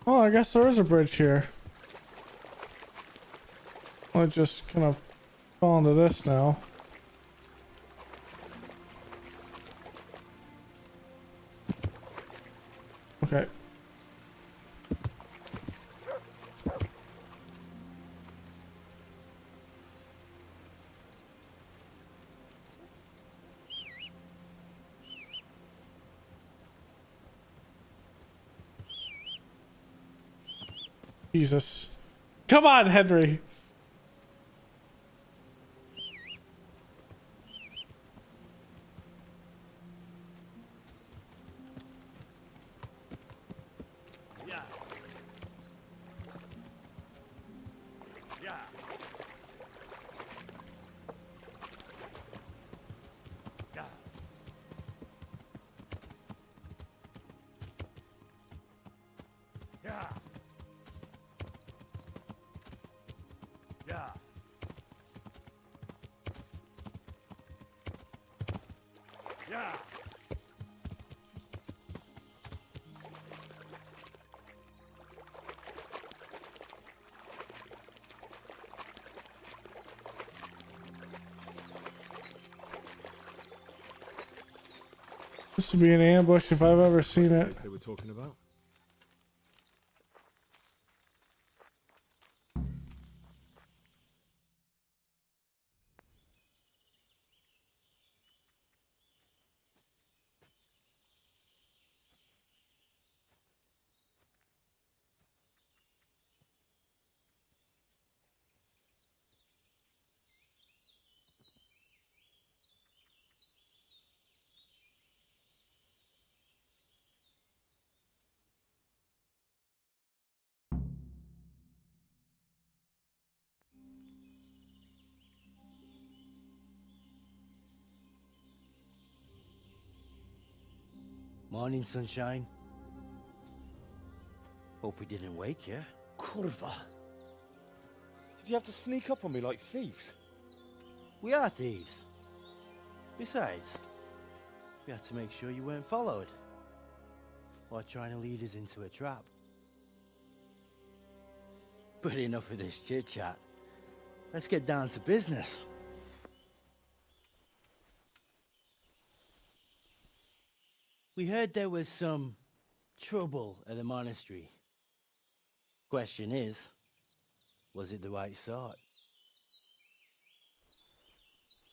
Oh, I guess there is a bridge here. I just kind of fall into this now. Okay. Jesus. Come on, Henry. This would be an ambush if I've ever seen it. They were talking about. Morning, sunshine. Hope we didn't wake you. Kurva! Did you have to sneak up on me like thieves? We are thieves. Besides, we had to make sure you weren't followed. Or trying to lead us into a trap. But enough of this chit-chat. Let's get down to business. We heard there was some trouble at the monastery. Question is, was it the right sort?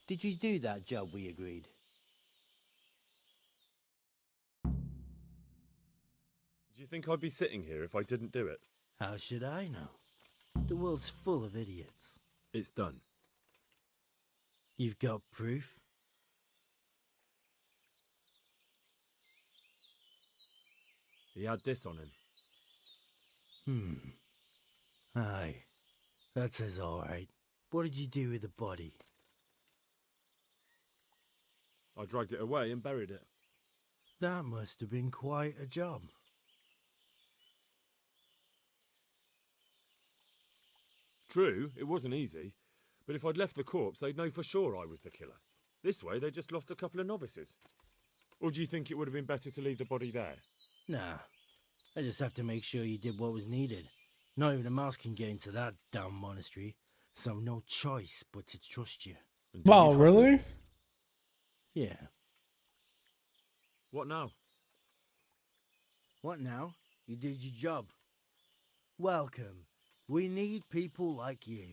Did you do that job we agreed? Do you think I'd be sitting here if I didn't do it? How should I know? The world's full of idiots. It's done. You've got proof? He had this on him. Aye. That says all right. What did you do with the body? I dragged it away and buried it. That must have been quite a job. True, it wasn't easy, but if I'd left the corpse, they'd know for sure I was the killer. This way, they just lost a couple of novices. Or do you think it would have been better to leave the body there? Nah. I just have to make sure you did what was needed. Not even a mouse can get into that damn monastery, so no choice but to trust you. Wow, really? Yeah. What now? What now? You did your job. Welcome. We need people like you.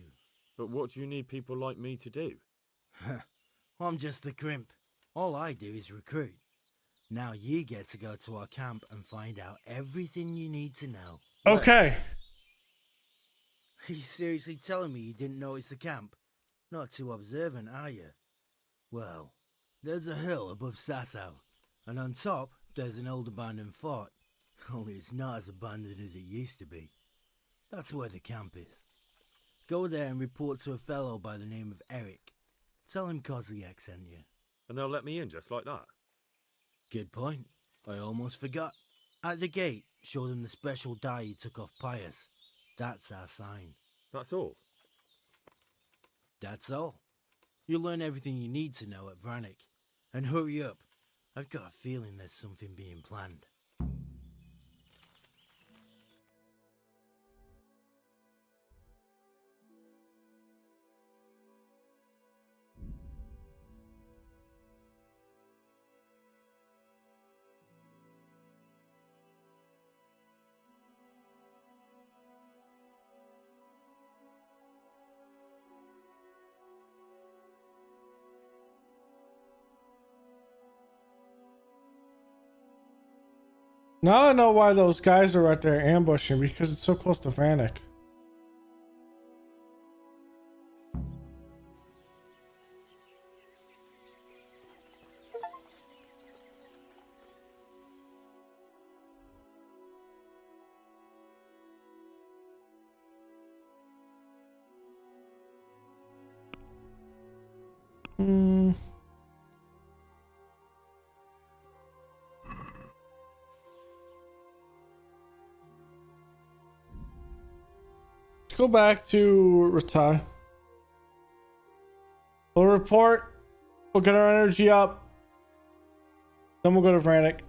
But what do you need people like me to do? I'm just the crimp. All I do is recruit. Now you get to go to our camp and find out everything you need to know. Okay. Are you seriously telling me you didn't notice the camp? Not too observant, are you? Well, there's a hill above Sasau, and on top there's an old abandoned fort. Only it's not as abandoned as it used to be. That's where the camp is. Go there and report to a fellow by the name of Eric. Tell him Kozliak sent you. And they'll let me in just like that? Good point. I almost forgot. At the gate, show them the special dye you took off Pius. That's our sign. That's all? That's all. You'll learn everything you need to know at Vranik. And hurry up. I've got a feeling there's something being planned. Now I know why those guys are right there ambushing, because it's so close to Vanek. Hmm. Let's go back to Ratai. We'll report. We'll get our energy up. Then we'll go to Vanek.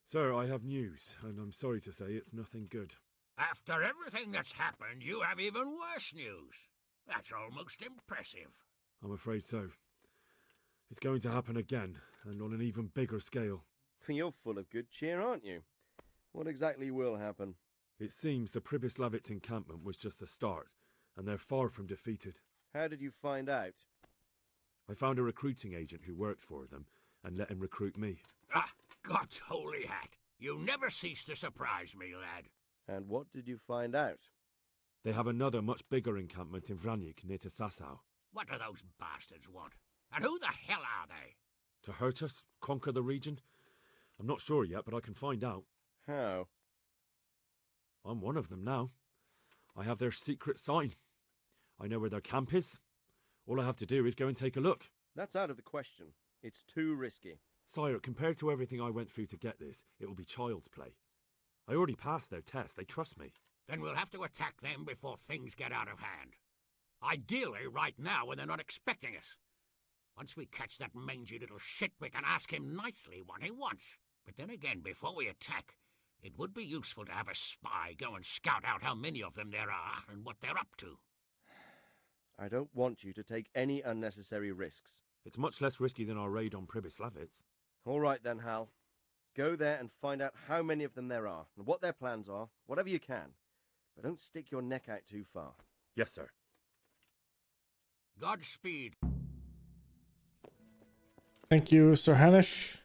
Sir, I have news, and I'm sorry to say it's nothing good. After everything that's happened, you have even worse news. That's almost impressive. I'm afraid so. It's going to happen again, and on an even bigger scale. You're full of good cheer, aren't you? What exactly will happen? It seems the Pribyslavitz encampment was just the start, and they're far from defeated. How did you find out? I found a recruiting agent who works for them, and let him recruit me. Ah, God's holy hat. You never cease to surprise me, lad. And what did you find out? They have another much bigger encampment in Vranik near to Sasau. What do those bastards want? And who the hell are they? To hurt us? Conquer the region? I'm not sure yet, but I can find out. How? I'm one of them now. I have their secret sign. I know where their camp is. All I have to do is go and take a look. That's out of the question. It's too risky. Sire, compared to everything I went through to get this, it will be child's play. I already passed their test. They trust me. Then we'll have to attack them before things get out of hand. Ideally, right now when they're not expecting us. Once we catch that mangy little shit, we can ask him nicely what he wants. But then again, before we attack, it would be useful to have a spy go and scout out how many of them there are and what they're up to. I don't want you to take any unnecessary risks. It's much less risky than our raid on Pribyslavitz. All right then, Hal. Go there and find out how many of them there are, and what their plans are, whatever you can. But don't stick your neck out too far. Yes, sir. Godspeed. Thank you, Sir Hanish.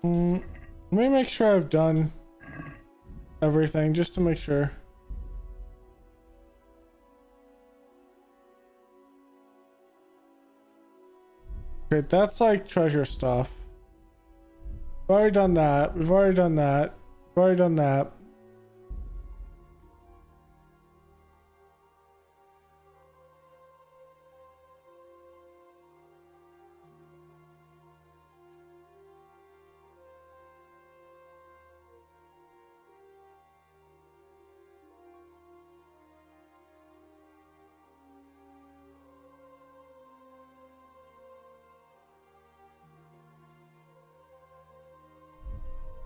Let me make sure I've done everything just to make sure. Okay, that's like treasure stuff. We've already done that. We've already done that. We've already done that.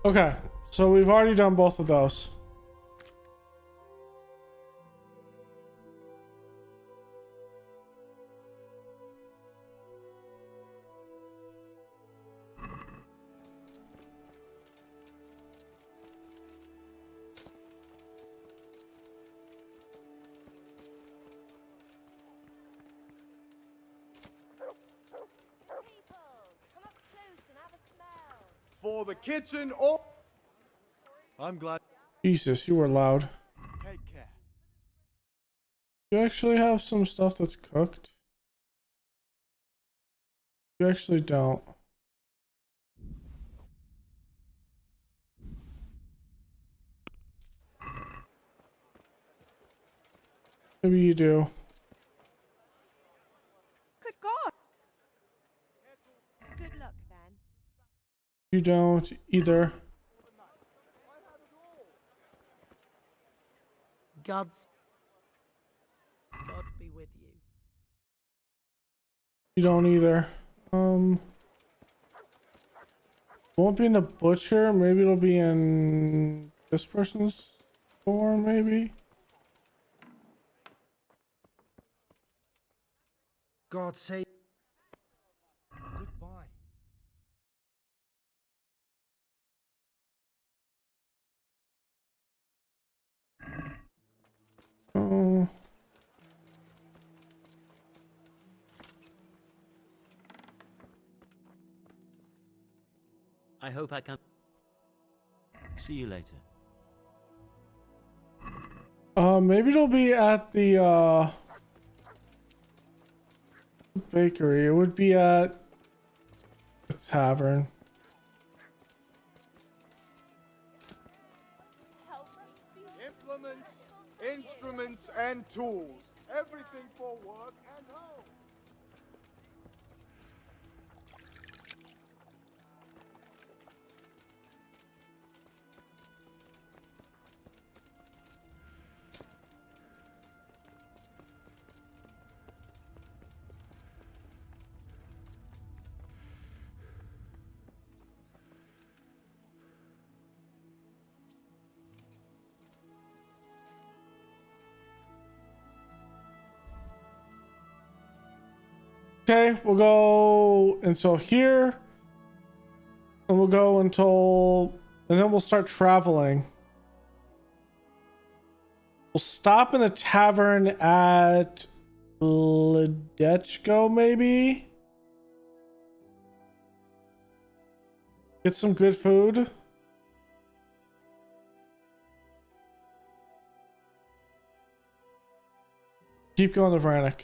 Okay, so we've already done both of those. For the kitchen or... I'm glad. Jesus, you were loud. Take care. You actually have some stuff that's cooked? You actually don't. Maybe you do. Good God! Good luck, then. You don't either. God be with you. You don't either. Won't be in the butcher. Maybe it'll be in this person's store, maybe. God save. Goodbye. Oh. I hope I can see you later. Maybe it'll be at the bakery. It would be at the tavern. Implements, instruments, and tools. Everything for work and home. Okay, we'll go until here. And we'll go until... And then we'll start traveling. We'll stop in the tavern at Ledechko, maybe? Get some good food. Keep going to Vranik.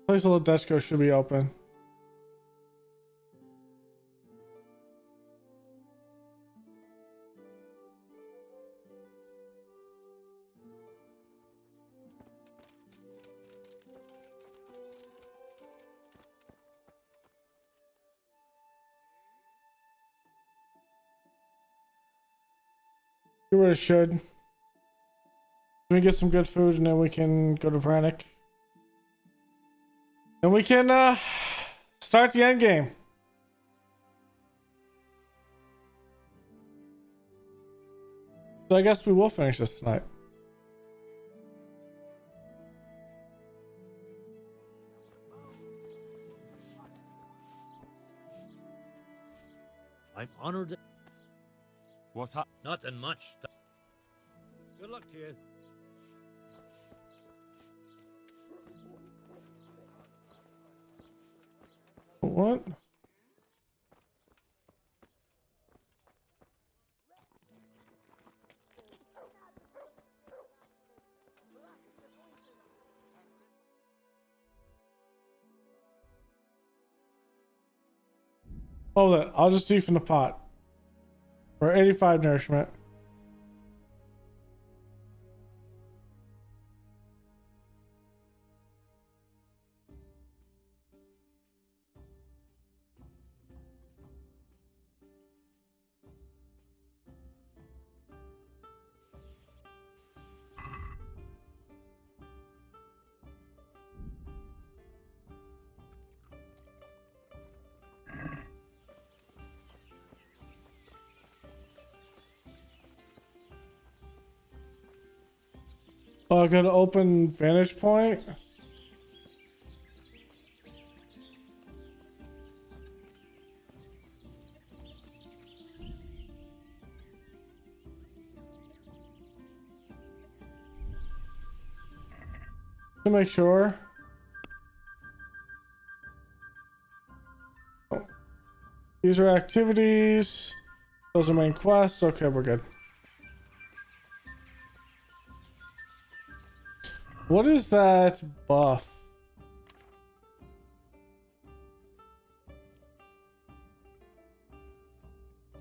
Place of Ledechko should be open. You really should. Let me get some good food and then we can go to Vranik. And we can start the end game. So I guess we will finish this tonight. I'm honored. What's that? Nothing much. Good luck to you. What? Hold it. I'll just eat from the pot. For 85 nourishment. Oh, I got to open vantage point. To make sure. Oh. These are activities. Those are main quests. Okay, we're good. What is that buff?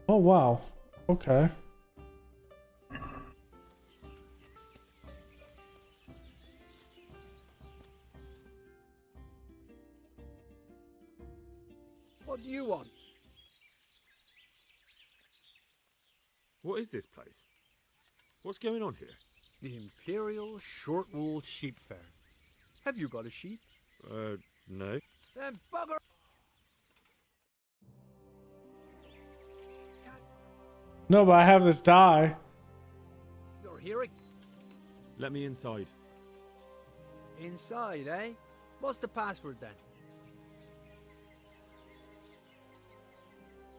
Oh, wow. Okay. What do you want? What is this place? What's going on here? The Imperial Short Wool Sheep Fair. Have you got a sheep? No. Then bugger! No, but I have this die. You're hearing? Let me inside. Inside, eh? What's the password then?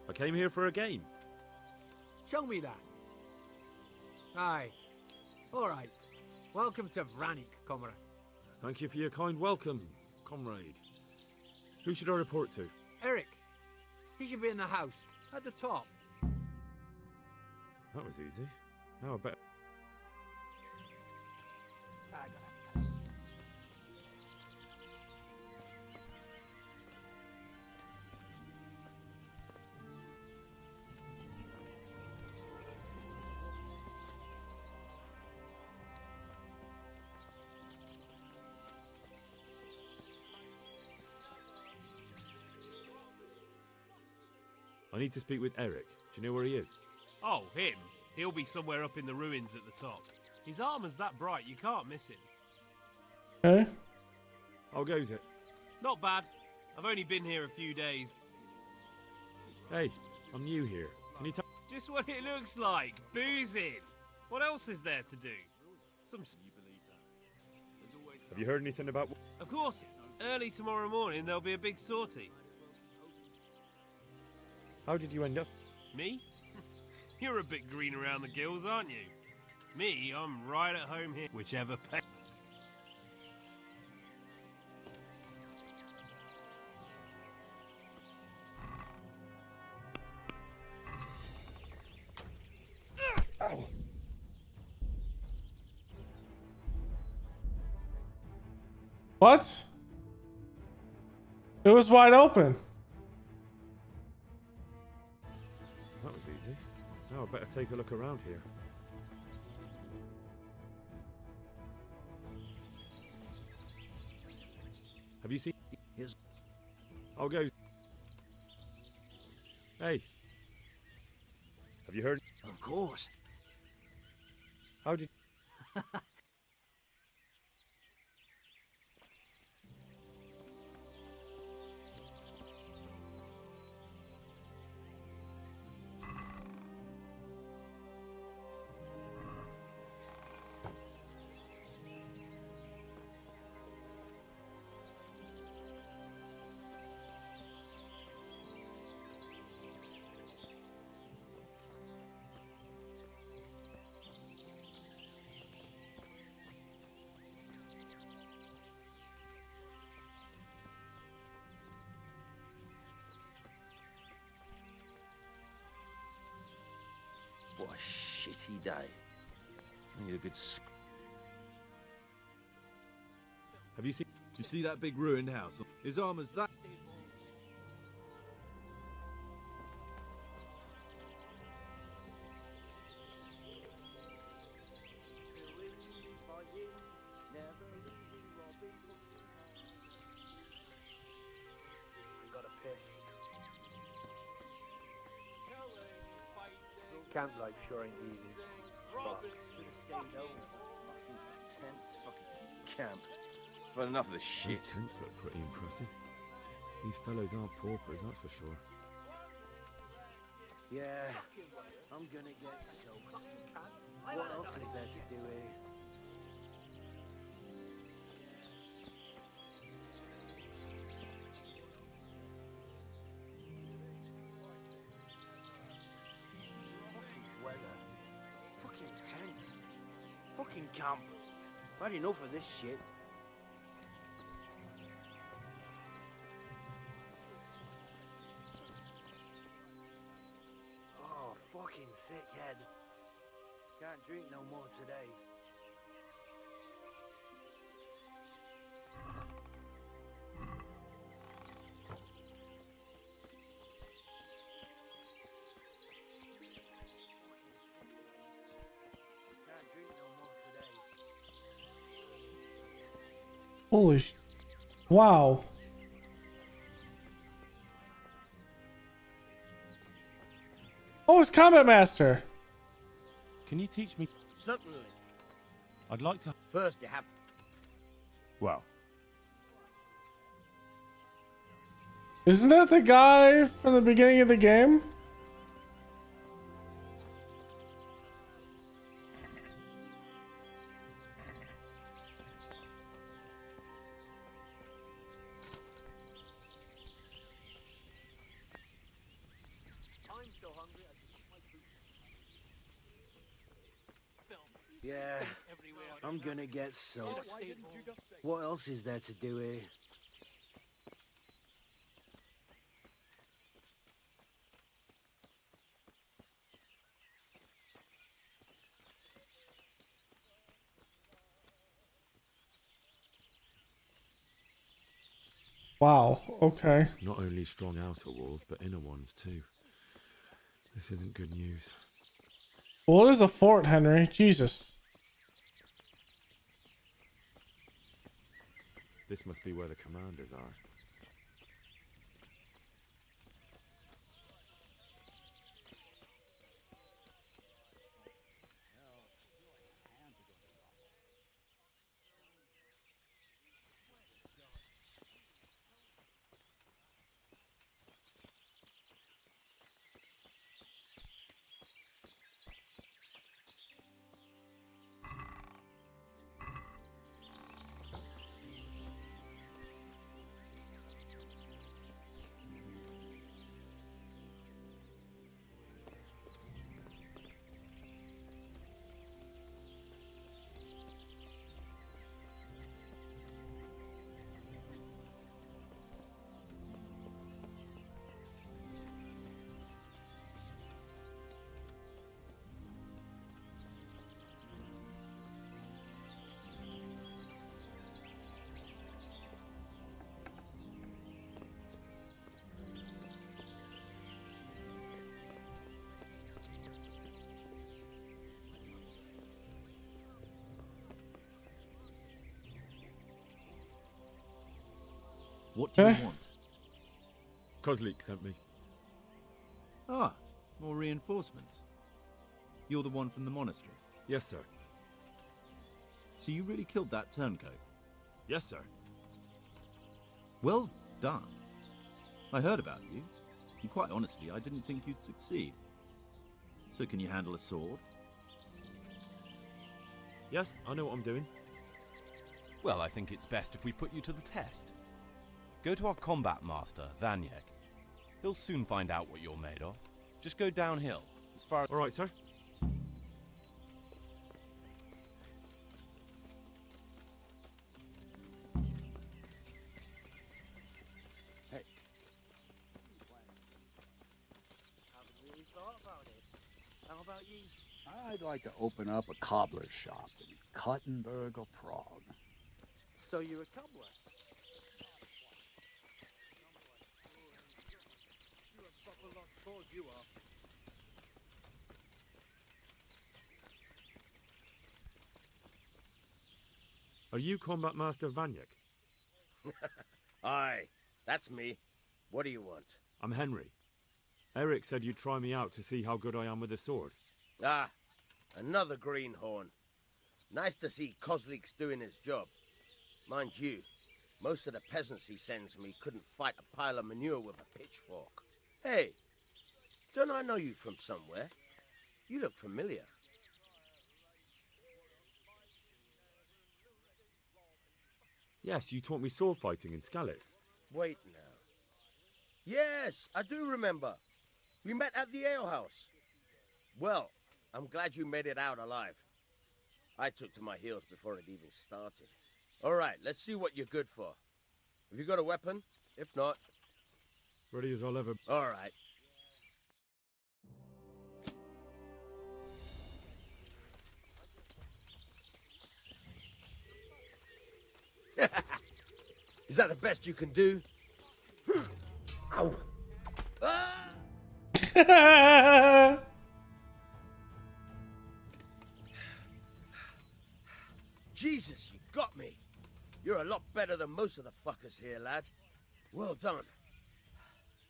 I came here for a game. Show me that. Aye. Alright. Welcome to Vranik, comrade. Thank you for your kind welcome, comrade. Who should I report to? Eric. He should be in the house. At the top. That was easy. Now I bet. I need to speak with Eric. Do you know where he is? Oh, him? He'll be somewhere up in the ruins at the top. His armor's that bright, you can't miss him. Okay. How goes it? Not bad. I've only been here a few days. Hey, I'm new here. Can you tell? Just what it looks like, boozing. What else is there to do? Have you heard anything about? Of course, early tomorrow morning there'll be a big sortie. How did you end up? Me? You're a bit green around the gills, aren't you? Me, I'm right at home here. Whichever pay. What? It was wide open. That was easy. Now I better take a look around here. Have you seen? Yes. I'll go. Hey. Have you heard? Of course. How did... What a shitty day. I need a good Have you seen? Do you see that big ruined house? His armor's that. Camp life sure ain't easy. Fuck. tense fucking camp. But enough of this shit. These tents look pretty impressive. These fellows aren't paupers, that's for sure. Yeah, I'm gonna get soaked. What else is there to do here? Fucking weather. Fucking tent. Fucking camp. I've had enough of this shit. Oh, fucking sick head. Can't drink no more today. Can't drink no more today. Holy wow. Oh, it's Combat Master. Can you teach me? Certainly. I'd like to. First you have... Well, Isn't that the guy from the beginning of the game? Yeah, I'm gonna get soaked. What else is there to do here? Wow, okay. Not only strong outer walls, but inner ones too. This isn't good news. Well, it is a fort, Henry. Jesus. This must be where the commanders are. What do you Eh? want? Kozlik sent me. Ah, more reinforcements. You're the one from the monastery. Yes, sir. So you really killed that turncoat? Yes, sir. Well done. I heard about you, and quite honestly, I didn't think you'd succeed. So can you handle a sword? Yes, I know what I'm doing. Well, I think it's best if we put you to the test. Go to our combat master, Vanyek. He'll soon find out what you're made of. Just go downhill, as far as... All right, sir. Hey. Haven't really thought about it. How about you? I'd like to open up a cobbler's shop in Kuttenberg or Prague. So you're a cobbler? You're a proper lost cause, you are. Are you Combat Master Vanyek? Aye, that's me. What do you want? I'm Henry. Eric said you'd try me out to see how good I am with a sword. Ah, another greenhorn. Nice to see Kozlik's doing his job. Mind you, most of the peasants he sends me couldn't fight a pile of manure with a pitchfork. Hey, don't I know you from somewhere? You look familiar. Yes, you taught me sword fighting in Skalitz. Wait now. Yes, I do remember. We met at the alehouse. Well, I'm glad you made it out alive. I took to my heels before it even started. All right, let's see what you're good for. Have you got a weapon? If not... Ready as I'll ever... All right. Is that the best you can do? Ow! Ah! Jesus, you got me. You're a lot better than most of the fuckers here, lad. Well done.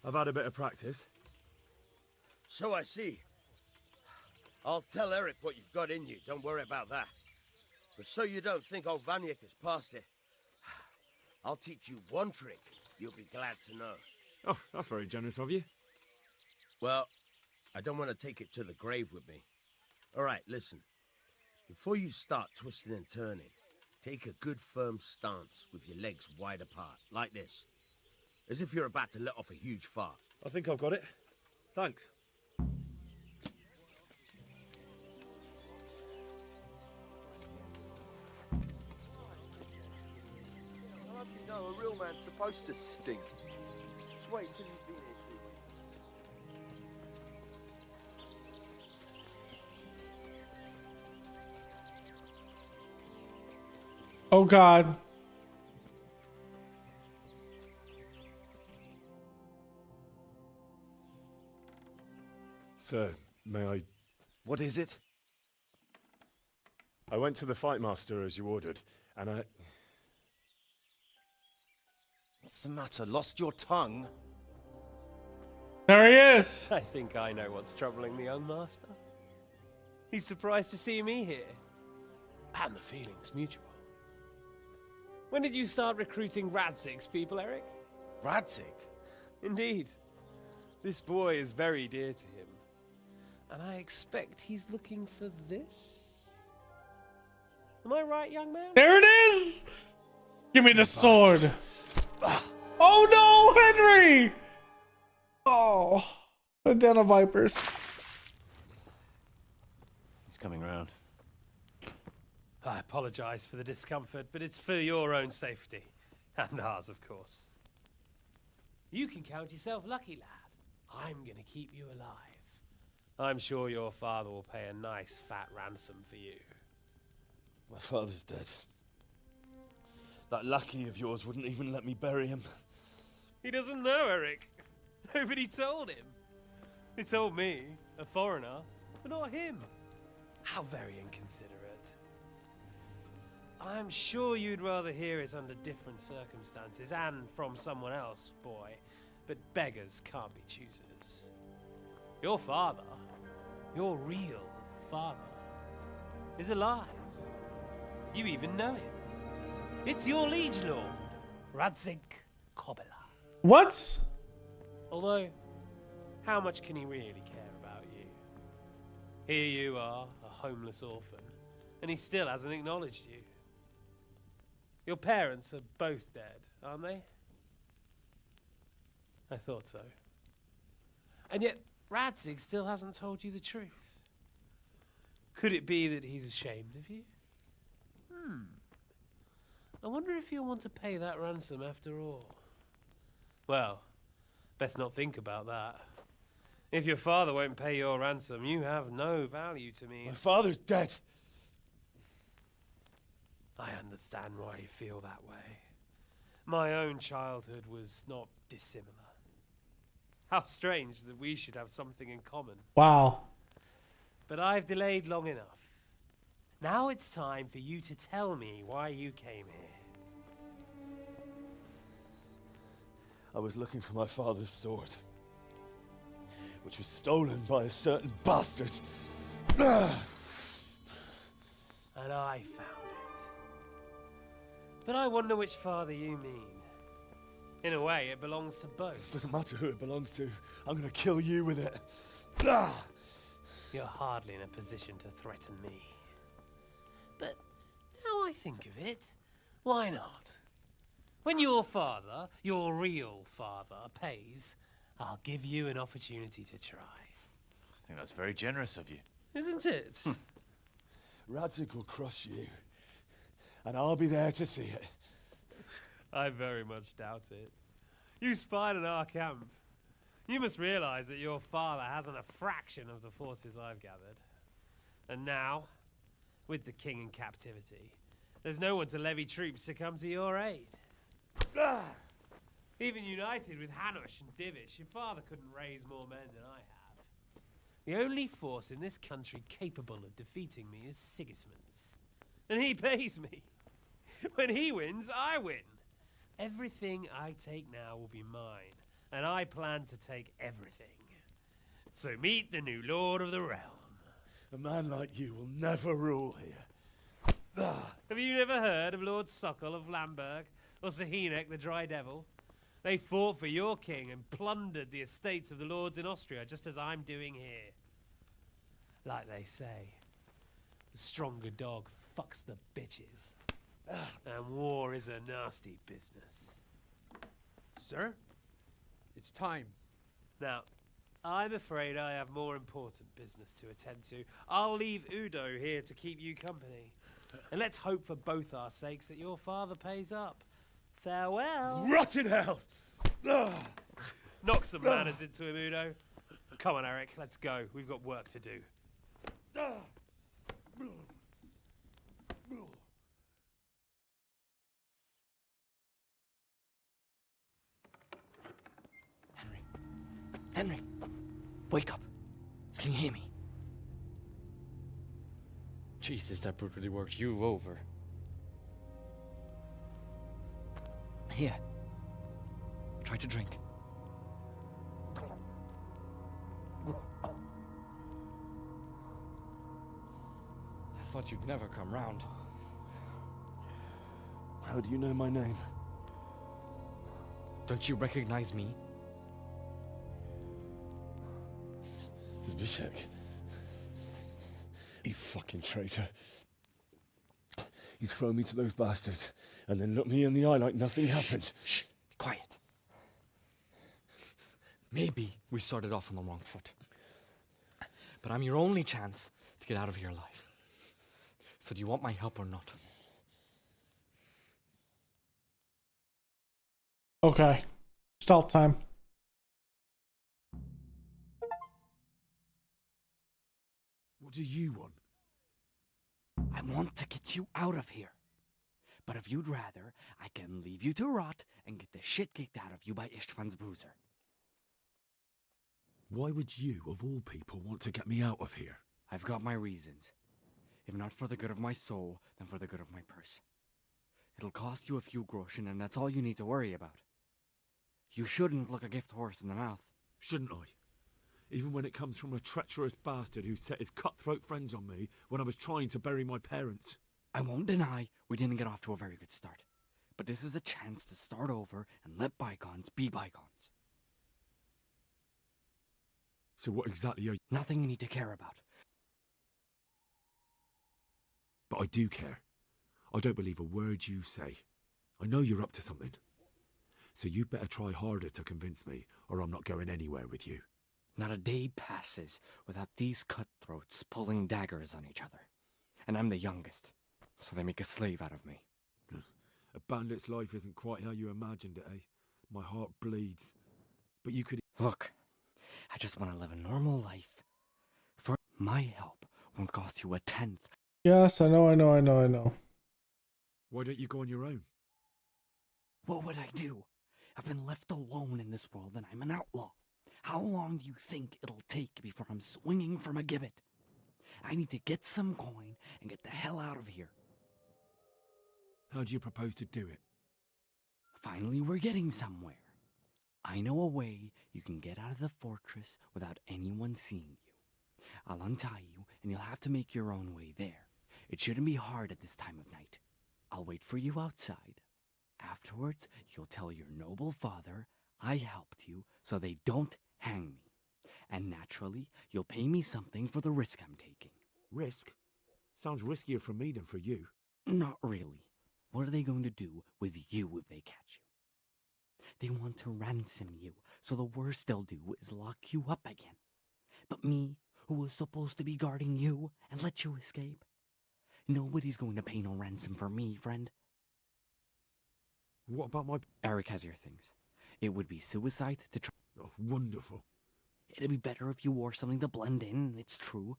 I've had a bit of practice. So I see. I'll tell Eric what you've got in you. Don't worry about that. But so you don't think old Vanyek has passed it, I'll teach you one trick you'll be glad to know. Oh, that's very generous of you. Well, I don't want to take it to the grave with me. All right, listen. Before you start twisting and turning, take a good firm stance with your legs wide apart, like this. As if you're about to let off a huge fart. I think I've got it. Thanks. I'll have you know, a real man's supposed to stink. Just wait until you've been here too long. Oh God. Sir, may I... What is it? I went to the fight master as you ordered, and I... What's the matter? Lost your tongue? There he is! I think I know what's troubling the young master. He's surprised to see me here. And the feeling's mutual. When did you start recruiting Radzig's people, Eric? Radzig? Indeed. This boy is very dear to him. And I expect he's looking for this? Am I right, young man? There it is! Give me the sword! Oh no, Henry! Oh, the den of vipers. He's coming round. I apologize for the discomfort, but it's for your own safety. And ours, of course. You can count yourself lucky, lad. I'm gonna keep you alive. I'm sure your father will pay a nice fat ransom for you. My father's dead. That lackey of yours wouldn't even let me bury him. He doesn't know, Eric. Nobody told him. They told me, a foreigner, but not him. How very inconsiderate. I'm sure you'd rather hear it under different circumstances and from someone else, boy. But beggars can't be choosers. Your father, your real father, is alive. You even know him. It's your liege lord, Radzig Kobyla. What? Although, how much can he really care about you? Here you are, a homeless orphan, and he still hasn't acknowledged you. Your parents are both dead, aren't they? I thought so. And yet, Radzig still hasn't told you the truth. Could it be that he's ashamed of you? I wonder if you'll want to pay that ransom after all. Well, best not think about that. If your father won't pay your ransom, you have no value to me. My father's dead. I understand why you feel that way. My own childhood was not dissimilar. How strange that we should have something in common. Wow. But I've delayed long enough. Now it's time for you to tell me why you came here. I was looking for my father's sword, which was stolen by a certain bastard. And I found it. But I wonder which father you mean. In a way, it belongs to both. Doesn't matter who it belongs to. I'm gonna kill you with it. You're hardly in a position to threaten me. But now I think of it, why not? When your father, your real father, pays, I'll give you an opportunity to try. I think that's very generous of you. Isn't it? Radzig will crush you, and I'll be there to see it. I very much doubt it. You spied on our camp. You must realize that your father hasn't a fraction of the forces I've gathered. And now, with the king in captivity, there's no one to levy troops to come to your aid. Even united with Hanush and Divish, your father couldn't raise more men than I have. The only force in this country capable of defeating me is Sigismund's. And he pays me. When he wins, I win. Everything I take now will be mine, and I plan to take everything. So meet the new lord of the realm. A man like you will never rule here. Have you never heard of Lord Sokol of Lamberg, or Sahinek the Dry Devil? They fought for your king and plundered the estates of the lords in Austria, just as I'm doing here. Like they say, the stronger dog fucks the bitches. And war is a nasty business. Sir, it's time. Now, I'm afraid I have more important business to attend to. I'll leave Udo here to keep you company. And let's hope for both our sakes that your father pays up. Farewell. Rotten hell! Knock some manners into him, Udo. Come on, Eric, let's go. We've got work to do. Henry, wake up. Can you hear me? Jesus, that brutally worked you over. Here. Try to drink. I thought you'd never come round. How do you know my name? Don't you recognize me? Zbyszek. You fucking traitor. You throw me to those bastards and then look me in the eye like nothing happened. Shh, be quiet. Maybe we started off on the wrong foot. But I'm your only chance to get out of here alive. So do you want my help or not? Okay. Stealth time. What do you want? I want to get you out of here. But if you'd rather, I can leave you to rot and get the shit kicked out of you by István's bruiser. Why would you, of all people, want to get me out of here? I've got my reasons. If not for the good of my soul, then for the good of my purse. It'll cost you a few groschen, and that's all you need to worry about. You shouldn't look a gift horse in the mouth. Shouldn't I? Even when it comes from a treacherous bastard who set his cutthroat friends on me when I was trying to bury my parents. I won't deny we didn't get off to a very good start, but this is a chance to start over and let bygones be bygones. So what exactly are you... Nothing you need to care about. But I do care. I don't believe a word you say. I know you're up to something. So you better try harder to convince me, or I'm not going anywhere with you. Not a day passes without these cutthroats pulling daggers on each other. And I'm the youngest, so they make a slave out of me. A bandit's life isn't quite how you imagined it, eh? My heart bleeds. But you could... Look, I just want to live a normal life. For my help won't cost you a tenth. Yes, I know. Why don't you go on your own? What would I do? I've been left alone in this world and I'm an outlaw. How long do you think it'll take before I'm swinging from a gibbet? I need to get some coin and get the hell out of here. How do you propose to do it? Finally, we're getting somewhere. I know a way you can get out of the fortress without anyone seeing you. I'll untie you and you'll have to make your own way there. It shouldn't be hard at this time of night. I'll wait for you outside. Afterwards, you'll tell your noble father I helped you so they don't hang me. And naturally, you'll pay me something for the risk I'm taking. Risk? Sounds riskier for me than for you. Not really. What are they going to do with you if they catch you? They want to ransom you, so the worst they'll do is lock you up again. But me, who was supposed to be guarding you and let you escape? Nobody's going to pay no ransom for me, friend. What about my... Eric has your things. It would be suicide to try... Oh, wonderful. It'd be better if you wore something to blend in, it's true.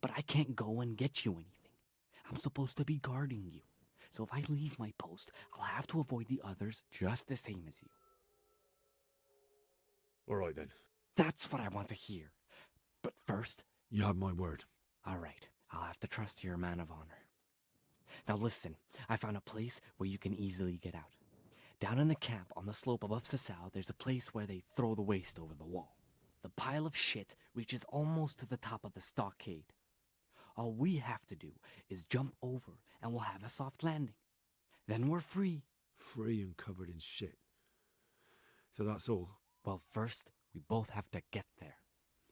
But I can't go and get you anything. I'm supposed to be guarding you. So if I leave my post, I'll have to avoid the others just the same as you. All right, then. That's what I want to hear. But first... You have my word. All right. I'll have to trust you're a man of honor. Now listen, I found a place where you can easily get out. Down in the camp on the slope above Sasau, there's a place where they throw the waste over the wall. The pile of shit reaches almost to the top of the stockade. All we have to do is jump over and we'll have a soft landing. Then we're free. Free and covered in shit. So that's all? Well, first, we both have to get there.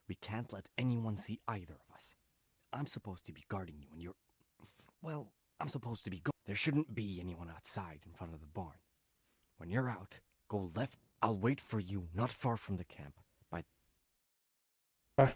We can't let anyone see either of us. I'm supposed to be guarding you and you're... Well, I'm supposed to be... There shouldn't be anyone outside in front of the barn. When you're out, go left. I'll wait for you not far from the camp. Bye.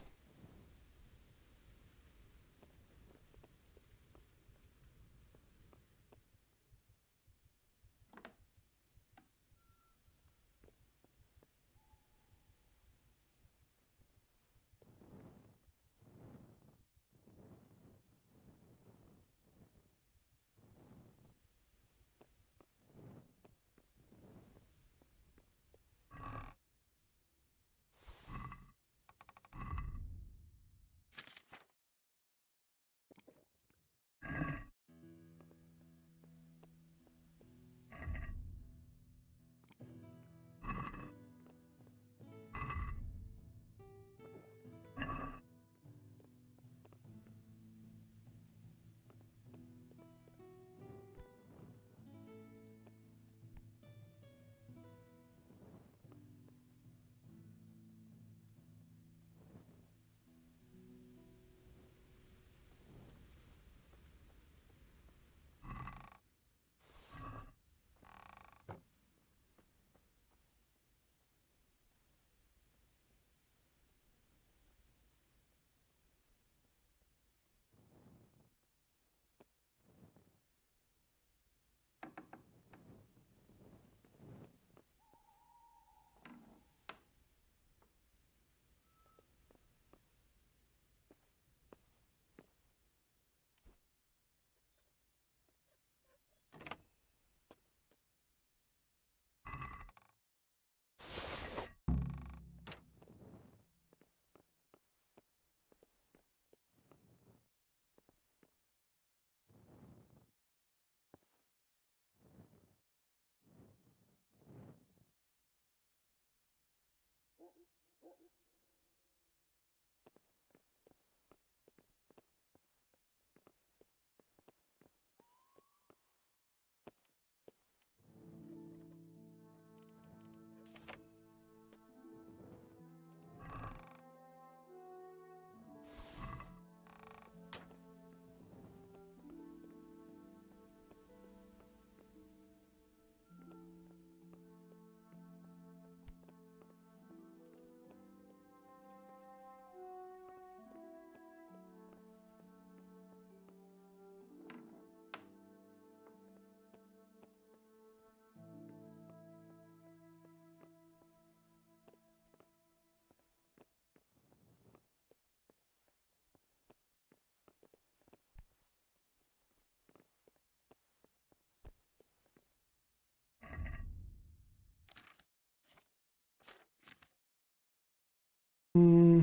Hmm.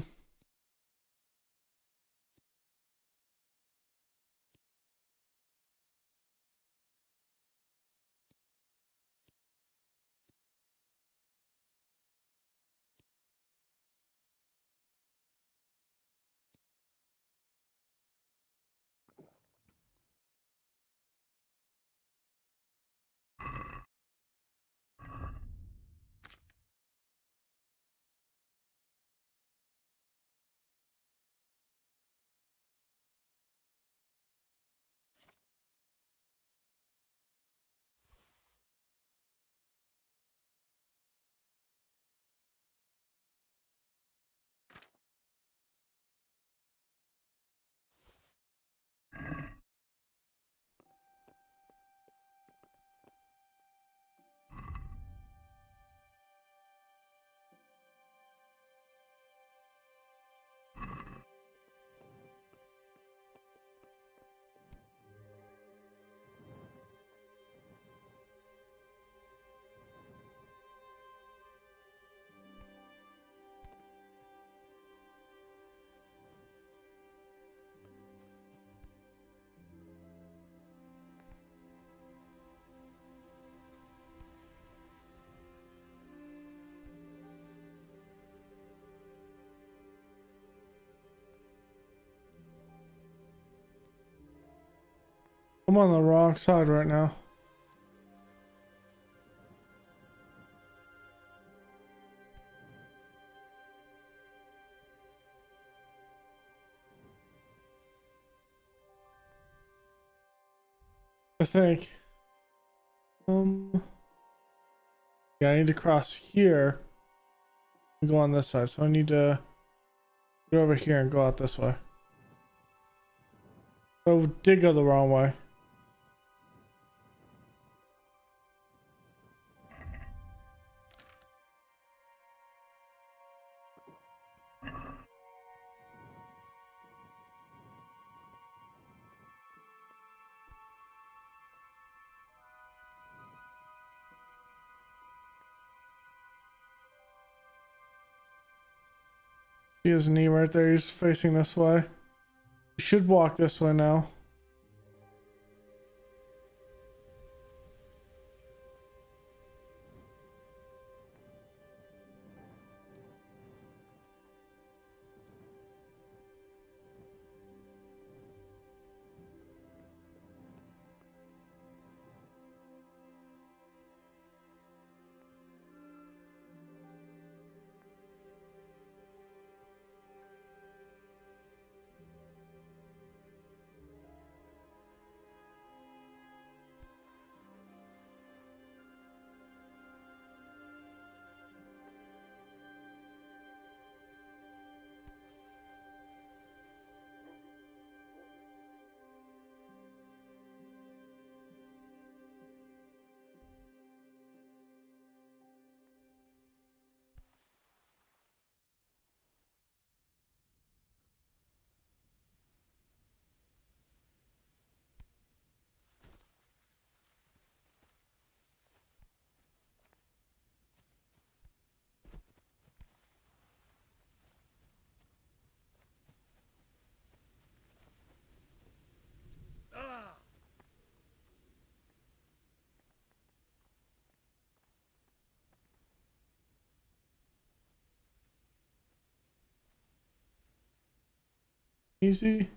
I'm on the wrong side right now. I think. Yeah, I need to cross here and go on this side. So I need to get over here and go out this way. So I did go the wrong way. See his knee right there. He's facing this way. You should walk this way now. Easy.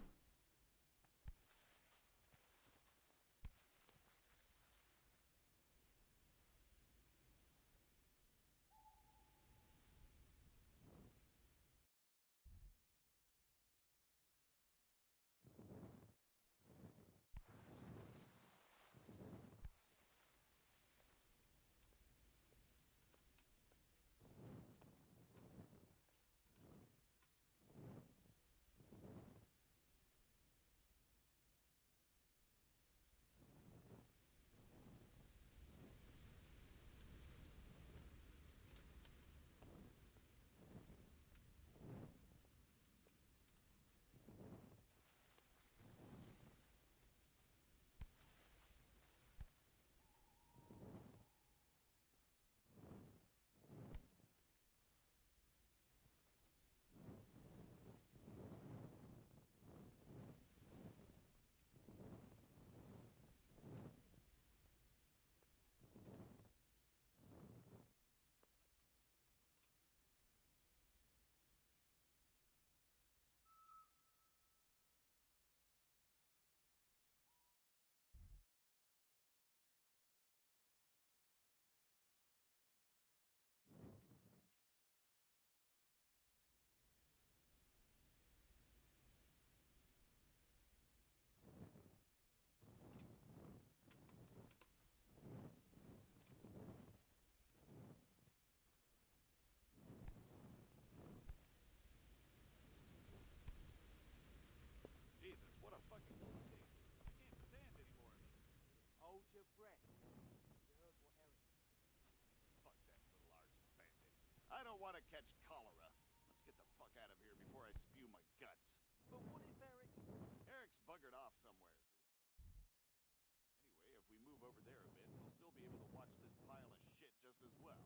move over there a bit, we'll still be able to watch this pile of shit just as well.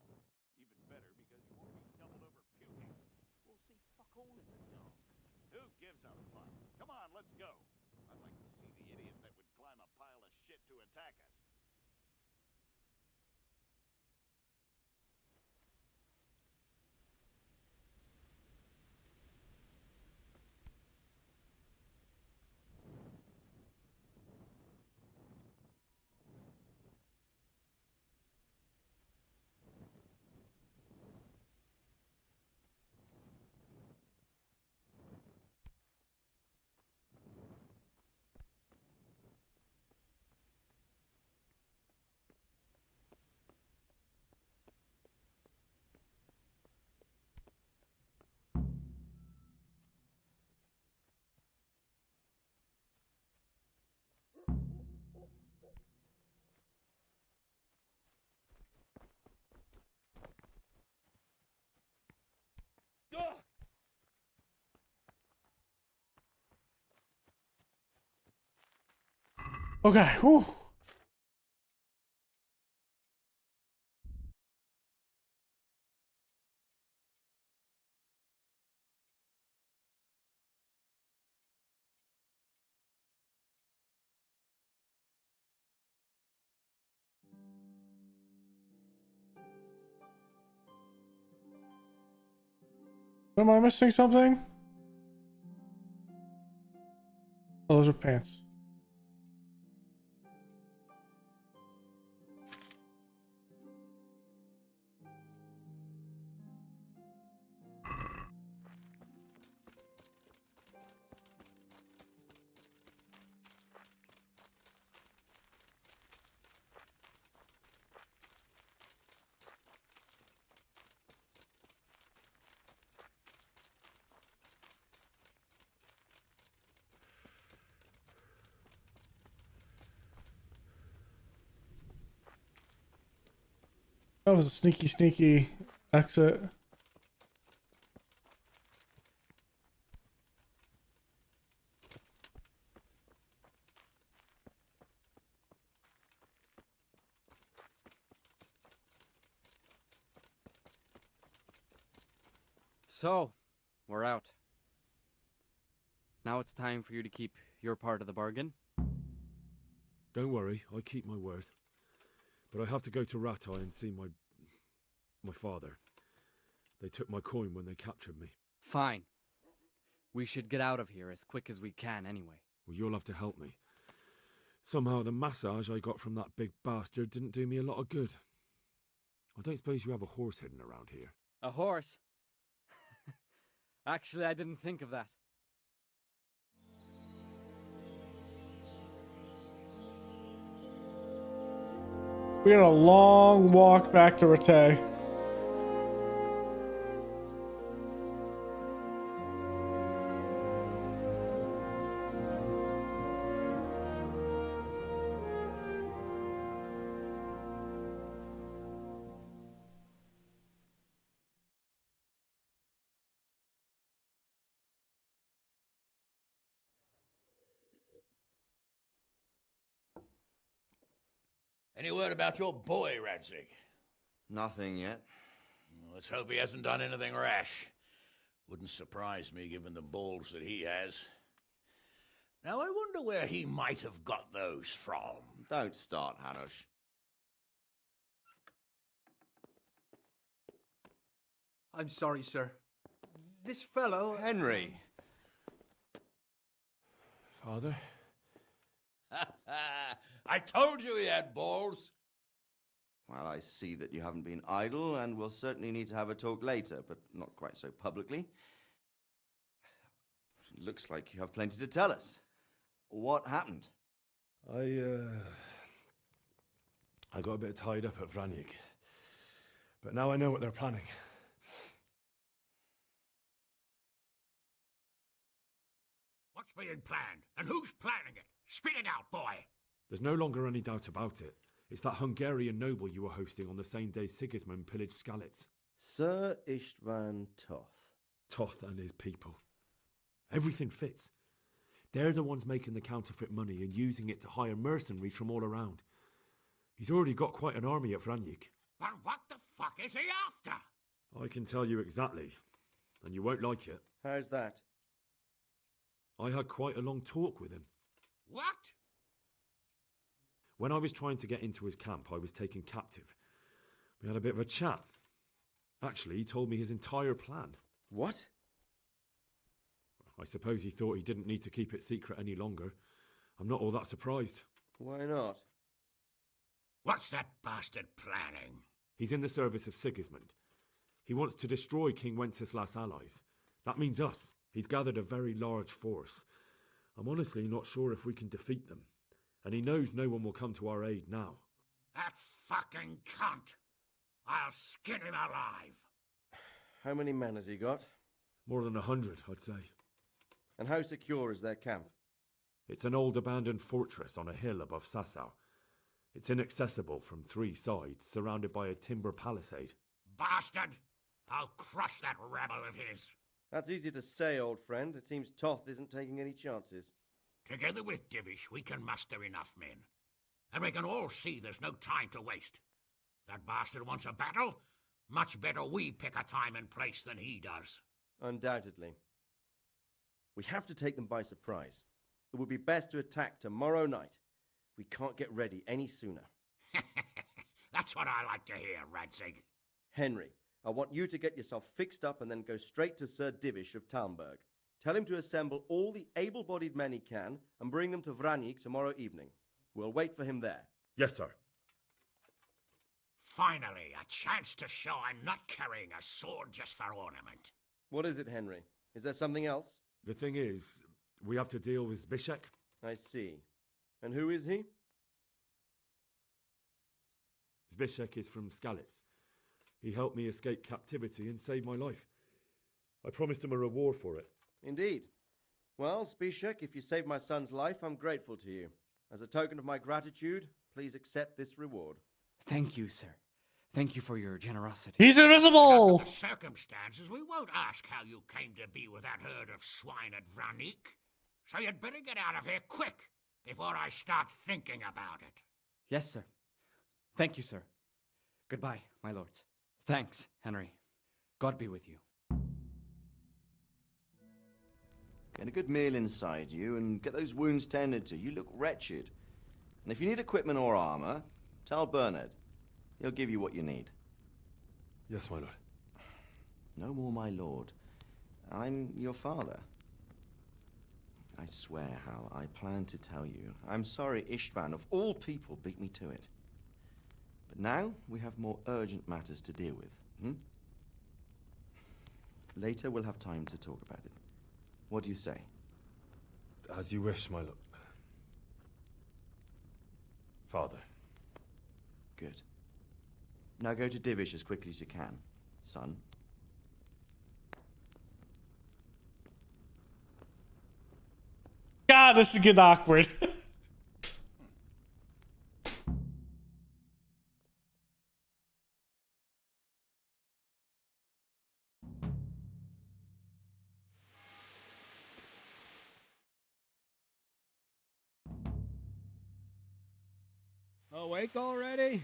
Even better, because you won't be doubled over puking. We'll see fuck all in the dark. Who gives a fuck? Come on, let's go. I'd like to see the idiot that would climb a pile of shit to attack us. Okay, whew. Am I missing something? Oh, those are pants. That was a sneaky exit. So, we're out. Now it's time for you to keep your part of the bargain. Don't worry, I keep my word. But I have to go to Ratai and see my father. They took my coin when they captured me. Fine. We should get out of here as quick as we can anyway. Well, you'll have to help me. Somehow the massage I got from that big bastard didn't do me a lot of good. I don't suppose you have a horse hidden around here. A horse? Actually, I didn't think of that. We got a long walk back to Rattay. Any word about your boy, Radzig? Nothing yet. Let's hope he hasn't done anything rash. Wouldn't surprise me given the balls that he has. Now, I wonder where he might have got those from. Don't start, Hanush. I'm sorry, sir. This fellow... Henry! Father? I told you he had balls. Well, I see that you haven't been idle, and we'll certainly need to have a talk later, but not quite so publicly. Looks like you have plenty to tell us. What happened? I got a bit tied up at Vranyik. But now I know what they're planning. What's being planned? And who's planning it? Spit it out, boy! There's no longer any doubt about it. It's that Hungarian noble you were hosting on the same day Sigismund pillaged Skalitz. Sir Istvan Toth. Toth and his people. Everything fits. They're the ones making the counterfeit money and using it to hire mercenaries from all around. He's already got quite an army at Vranyik. But what the fuck is he after? I can tell you exactly, and you won't like it. How's that? I had quite a long talk with him. What? When I was trying to get into his camp, I was taken captive. We had a bit of a chat. Actually, he told me his entire plan. What? I suppose he thought he didn't need to keep it secret any longer. I'm not all that surprised. Why not? What's that bastard planning? He's in the service of Sigismund. He wants to destroy King Wenceslas' allies. That means us. He's gathered a very large force. I'm honestly not sure if we can defeat them. And he knows no one will come to our aid now. That fucking cunt! I'll skin him alive! How many men has he got? More than 100, I'd say. And how secure is their camp? It's an old abandoned fortress on a hill above Sasau. It's inaccessible from 3 sides, surrounded by a timber palisade. Bastard! I'll crush that rebel of his! That's easy to say, old friend. It seems Toth isn't taking any chances. Together with Divish, we can muster enough men. And we can all see there's no time to waste. That bastard wants a battle? Much better we pick a time and place than he does. Undoubtedly. We have to take them by surprise. It would be best to attack tomorrow night. We can't get ready any sooner. That's what I like to hear, Radzig. Henry, I want you to get yourself fixed up and then go straight to Sir Divish of Talmberg. Tell him to assemble all the able-bodied men he can and bring them to Vranyik tomorrow evening. We'll wait for him there. Yes, sir. Finally, a chance to show I'm not carrying a sword just for ornament. What is it, Henry? Is there something else? The thing is, we have to deal with Zbyszek. I see. And who is he? Zbyszek is from Skalitz. He helped me escape captivity and saved my life. I promised him a reward for it. Indeed. Well, Zbyszek, if you saved my son's life, I'm grateful to you. As a token of my gratitude, please accept this reward. Thank you, sir. Thank you for your generosity. He's invisible! Under the circumstances, we won't ask how you came to be with that herd of swine at Vranyik. So you'd better get out of here quick, before I start thinking about it. Yes, sir. Thank you, sir. Goodbye, my lords. Thanks, Henry. God be with you. Get a good meal inside you and get those wounds tended to. You look wretched. And if you need equipment or armor, tell Bernard. He'll give you what you need. Yes, my lord. No more, my lord. I'm your father. I swear, Hal, I plan to tell you. I'm sorry Istvan, of all people, beat me to it. But now we have more urgent matters to deal with. Later we'll have time to talk about it. What do you say? As you wish, my lord. Father. Good. Now go to Divish as quickly as you can, son. God, this is getting awkward. Awake already?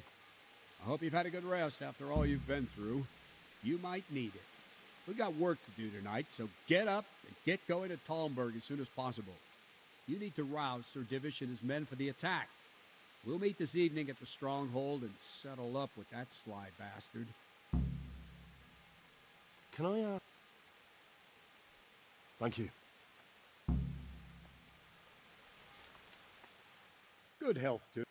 I hope you've had a good rest after all you've been through. You might need it. We've got work to do tonight, so get up and get going to Talmberg as soon as possible. You need to rouse Sir Divish and his men for the attack. We'll meet this evening at the stronghold and settle up with that sly bastard. Can I, Thank you. Good health, too.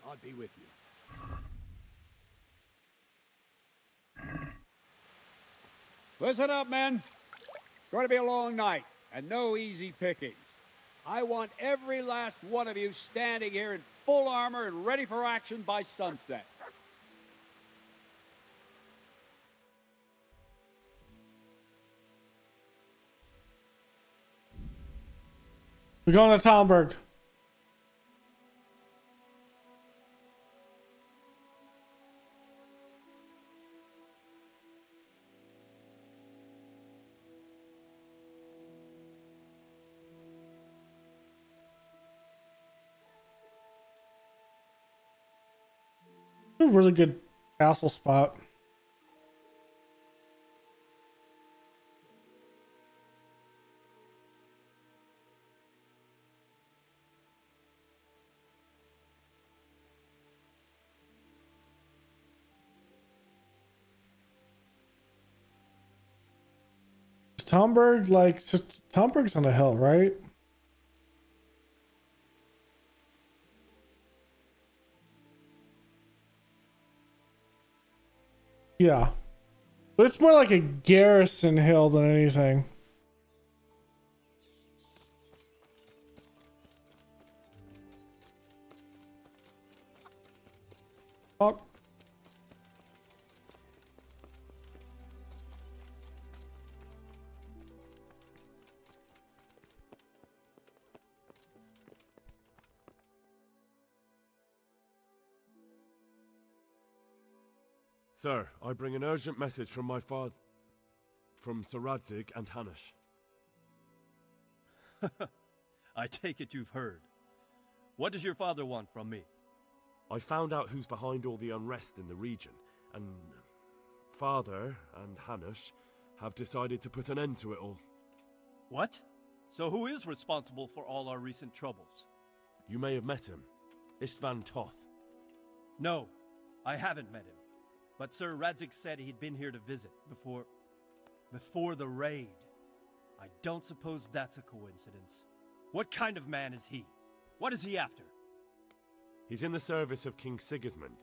God be with you. Listen up, men. It's going to be a long night, and no easy pickings. I want every last one of you standing here in full armor and ready for action by sunset. We're going to Talmberg. A really good castle spot. Is Tomberg like Tomberg's on a hill, right? Yeah. But it's more like a garrison hill than anything. Oh. Sir, I bring an urgent message from my father, from Sir Radzig and Hanush. I take it you've heard. What does your father want from me? I found out who's behind all the unrest in the region, and Father and Hanush have decided to put an end to it all. What? So who is responsible for all our recent troubles? You may have met him. Istvan Toth. No, I haven't met him. But Sir Radzig said he'd been here to visit before the raid. I don't suppose that's a coincidence. What kind of man is he? What is he after? He's in the service of King Sigismund,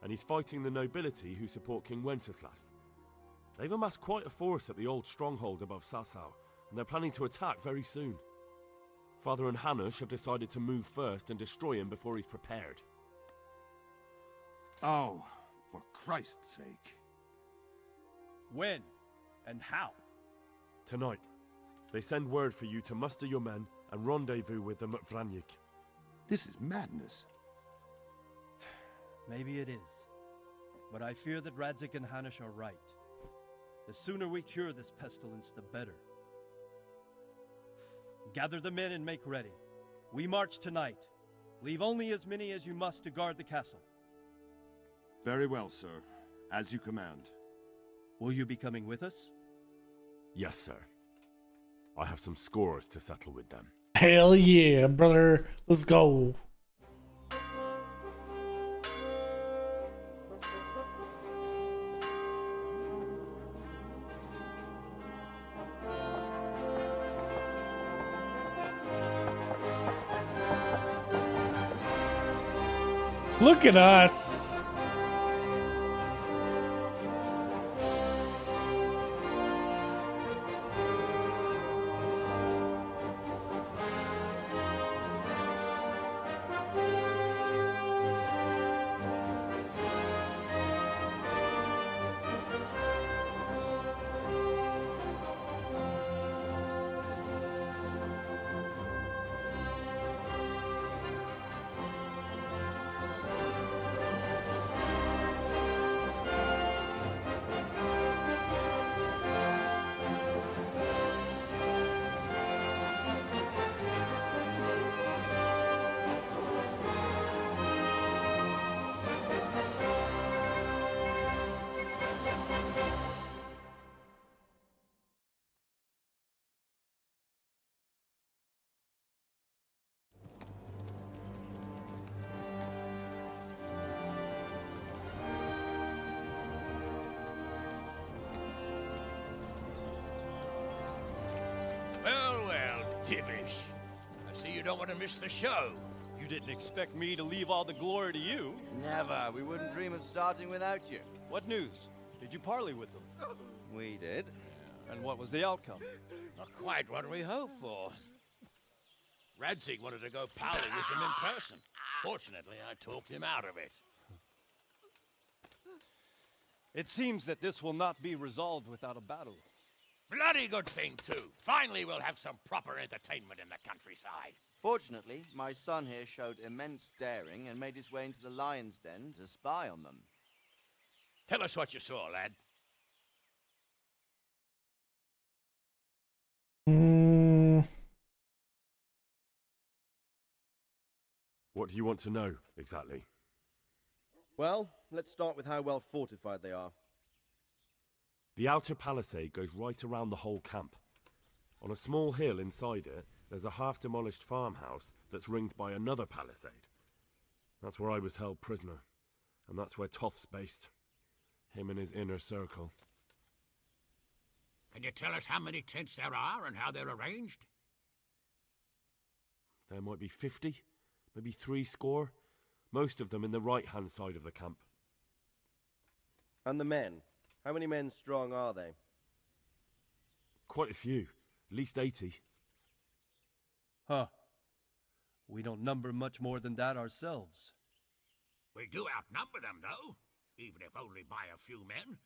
and he's fighting the nobility who support King Wenceslas. They've amassed quite a force at the old stronghold above Sasau, and they're planning to attack very soon. Father and Hanush have decided to move first and destroy him before he's prepared. Oh, for Christ's sake. When? And how? Tonight. They send word for you to muster your men and rendezvous with them at Vranyik. This is madness. Maybe it is. But I fear that Radzig and Hanush are right. The sooner we cure this pestilence, the better. Gather the men and make ready. We march tonight. Leave only as many as you must to guard the castle. Very well, sir. As you command. Will you be coming with us? Yes, sir. I have some scores to settle with them. Hell yeah, brother. Let's go. Look at us. Well, Divish. I see you don't want to miss the show. You didn't expect me to leave all the glory to you. Never. We wouldn't dream of starting without you. What news? Did you parley with them? We did. And what was the outcome? Not quite what we hoped for. Radzig wanted to go parley with him in person. Fortunately, I talked him out of it. It seems that this will not be resolved without a battle. Bloody good thing, too. Finally, we'll have some proper entertainment in the countryside. Fortunately, my son here showed immense daring and made his way into the lion's den to spy on them. Tell us what you saw, lad. What do you want to know, exactly? Well, let's start with how well fortified they are. The outer palisade goes right around the whole camp. On a small hill inside it, there's a half-demolished farmhouse that's ringed by another palisade. That's where I was held prisoner, and that's where Toth's based. Him and his inner circle. Can you tell us how many tents there are and how they're arranged? There might be 50, maybe 60, most of them in the right-hand side of the camp. And the men? How many men strong are they? Quite a few, at least 80. Huh. We don't number much more than that ourselves. We do outnumber them, though, even if only by a few men.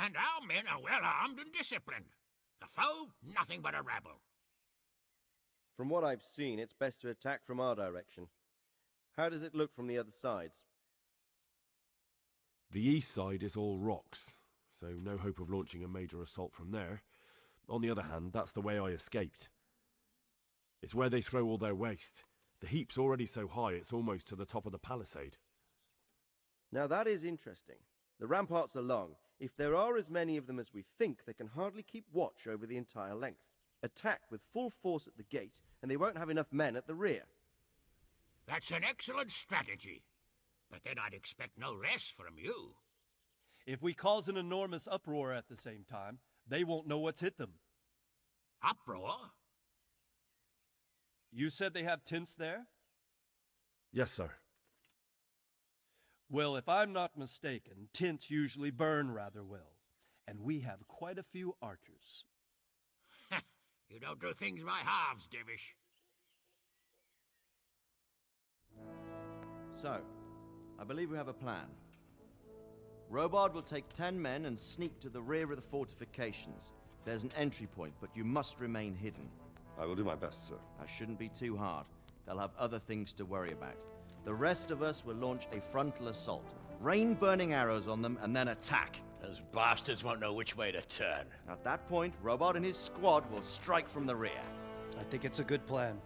And our men are well armed and disciplined. The foe, nothing but a rabble. From what I've seen, it's best to attack from our direction. How does it look from the other sides? The east side is all rocks, so no hope of launching a major assault from there. On the other hand, that's the way I escaped. It's where they throw all their waste. The heap's already so high it's almost to the top of the palisade. Now that is interesting. The ramparts are long. If there are as many of them as we think, they can hardly keep watch over the entire length. Attack with full force at the gate, and they won't have enough men at the rear. That's an excellent strategy. But then I'd expect no less from you. If we cause an enormous uproar at the same time, they won't know what's hit them. Uproar? You said they have tents there? Yes, sir. Well, if I'm not mistaken, tents usually burn rather well, and we have quite a few archers. You don't do things by halves, Divish. So, I believe we have a plan. Robard will take 10 men and sneak to the rear of the fortifications. There's an entry point, but you must remain hidden. I will do my best, sir. That shouldn't be too hard. They'll have other things to worry about. The rest of us will launch a frontal assault. Rain burning arrows on them and then attack. Those bastards won't know which way to turn. At that point, Robard and his squad will strike from the rear. I think it's a good plan.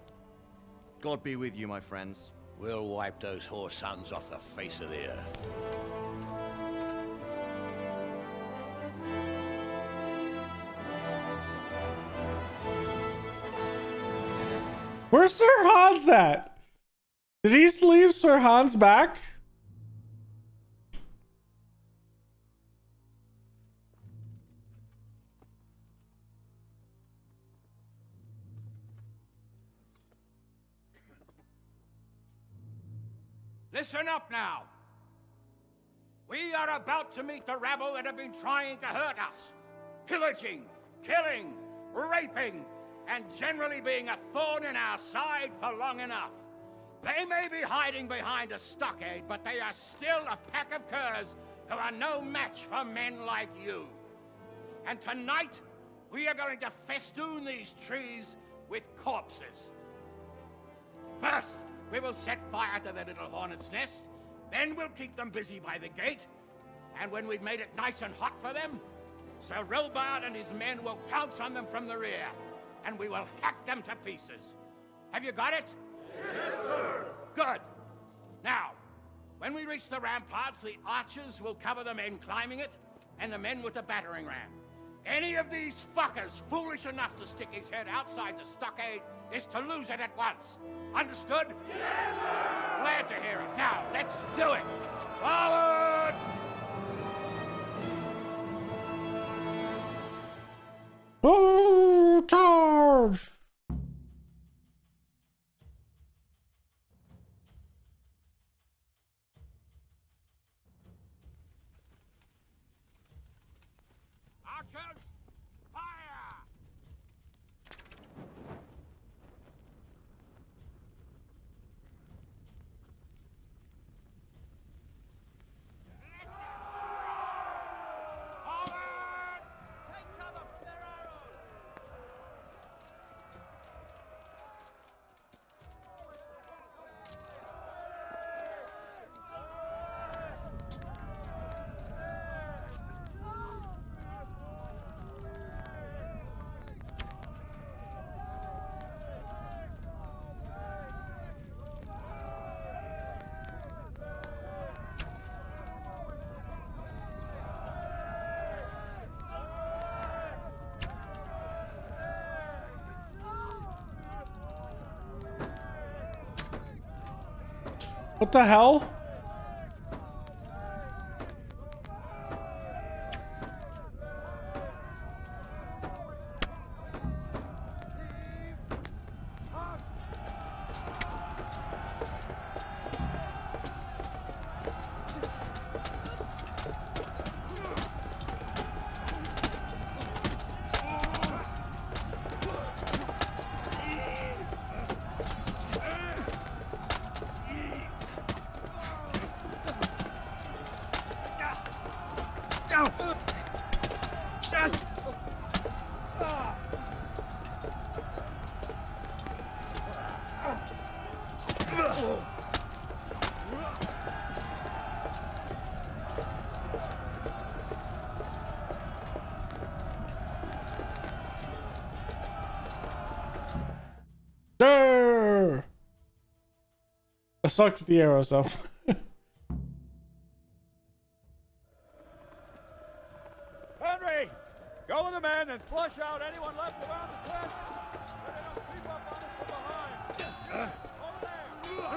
God be with you, my friends. We'll wipe those whore sons off the face of the earth. Where's Sir Hans at? Did he leave Sir Hans back? Listen up now. We are about to meet the rabble that have been trying to hurt us. Pillaging, killing, raping, and generally being a thorn in our side for long enough. They may be hiding behind a stockade, but they are still a pack of curs who are no match for men like you. And tonight, we are going to festoon these trees with corpses. First, we will set fire to the little hornet's nest. Then we'll keep them busy by the gate. And when we've made it nice and hot for them, Sir Robard and his men will pounce on them from the rear. And we will hack them to pieces. Have you got it? Yes, sir! Good. Now, when we reach the ramparts, the archers will cover the men climbing it, and the men with the battering ram. Any of these fuckers foolish enough to stick his head outside the stockade is to lose it at once. Understood? Yes, sir! Glad to hear it. Now, let's do it! Forward! Oh, charge! Archers, fire! What the hell? Durr! I sucked with the arrows though. Henry! Go with the men and flush out anyone left around the cliffs! So they don't creep up on us from behind! Over there! Top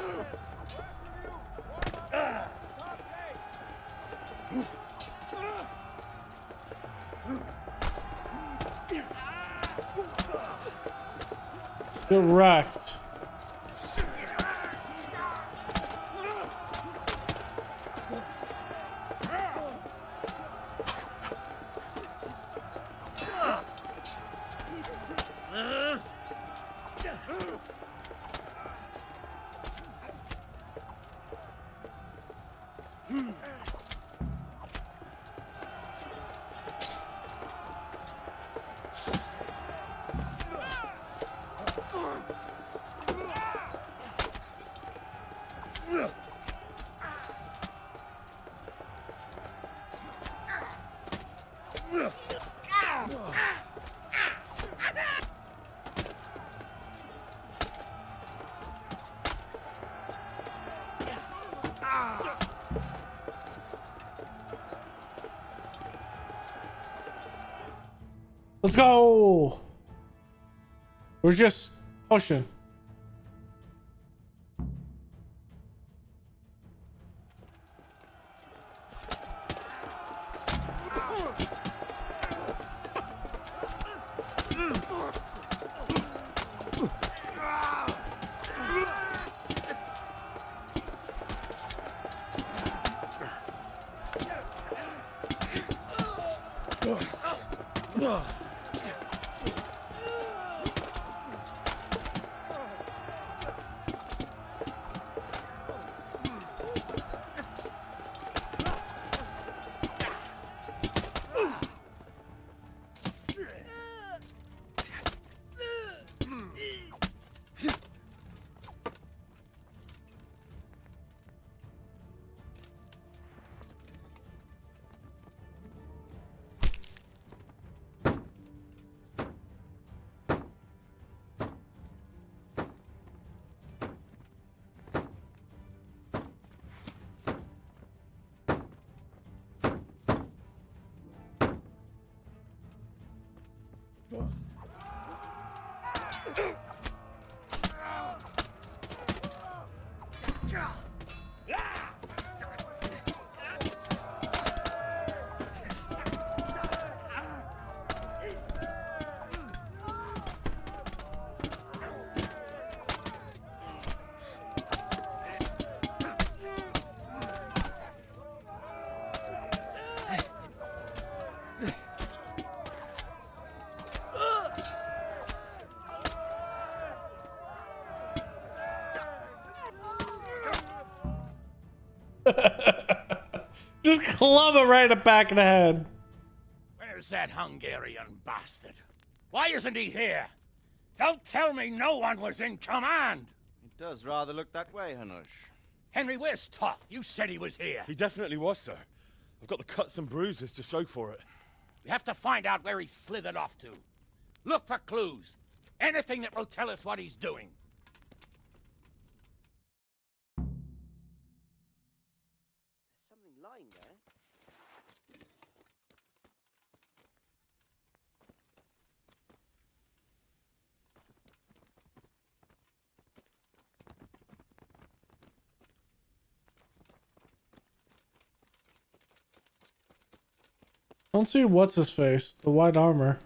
Get wrecked. Let's go. We're just pushing. Just club him right in the back of the head. Where's that Hungarian bastard? Why isn't he here? Don't tell me no one was in command! It does rather look that way, Hanush. Henry, where's Toth? You said he was here. He definitely was, sir. I've got the cuts and bruises to show for it. We have to find out where he slithered off to. Look for clues. Anything that will tell us what he's doing. There's something lying there. Don't see what's his face. The white armor.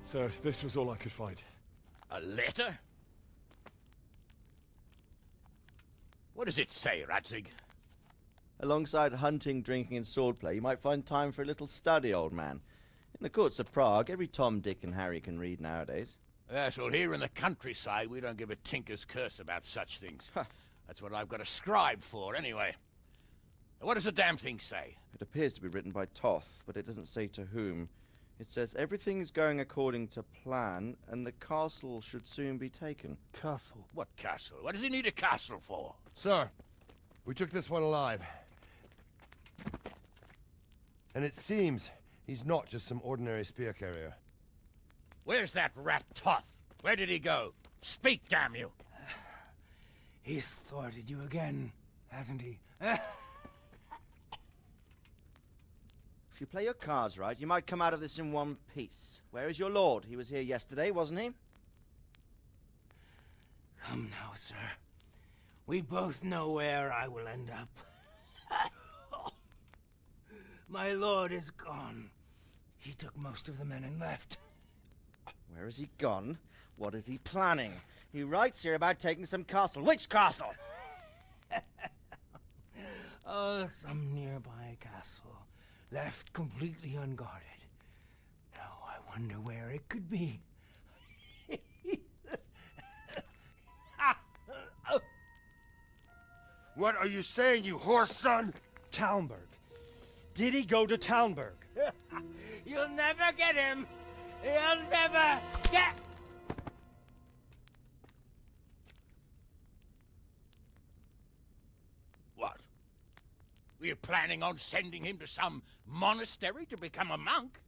Sir, this was all I could find. A letter? What does it say, Radzig? Alongside hunting, drinking, and swordplay, you might find time for a little study, old man. In the courts of Prague, every Tom, Dick, and Harry can read nowadays. Yes, well, here in the countryside, we don't give a tinker's curse about such things. That's what I've got a scribe for, anyway. What does the damn thing say? It appears to be written by Toth, but it doesn't say to whom. It says everything is going according to plan, and the castle should soon be taken. Castle? What castle? What does he need a castle for? Sir, we took this one alive. And it seems he's not just some ordinary spear carrier. Where's that rat Toth? Where did he go? Speak, damn you! He's thwarted you again, hasn't he? If you play your cards right, you might come out of this in one piece. Where is your lord? He was here yesterday, wasn't he? Come now, sir. We both know where I will end up. My lord is gone. He took most of the men and left. Where has he gone? What is he planning? He writes here about taking some castle. Which castle? Oh, some nearby castle. Left completely unguarded. Now I wonder where it could be. What are you saying, you horse son? Talmberg. Did he go to Talmberg? You'll never get him! You'll never get... What? We're planning on sending him to some monastery to become a monk?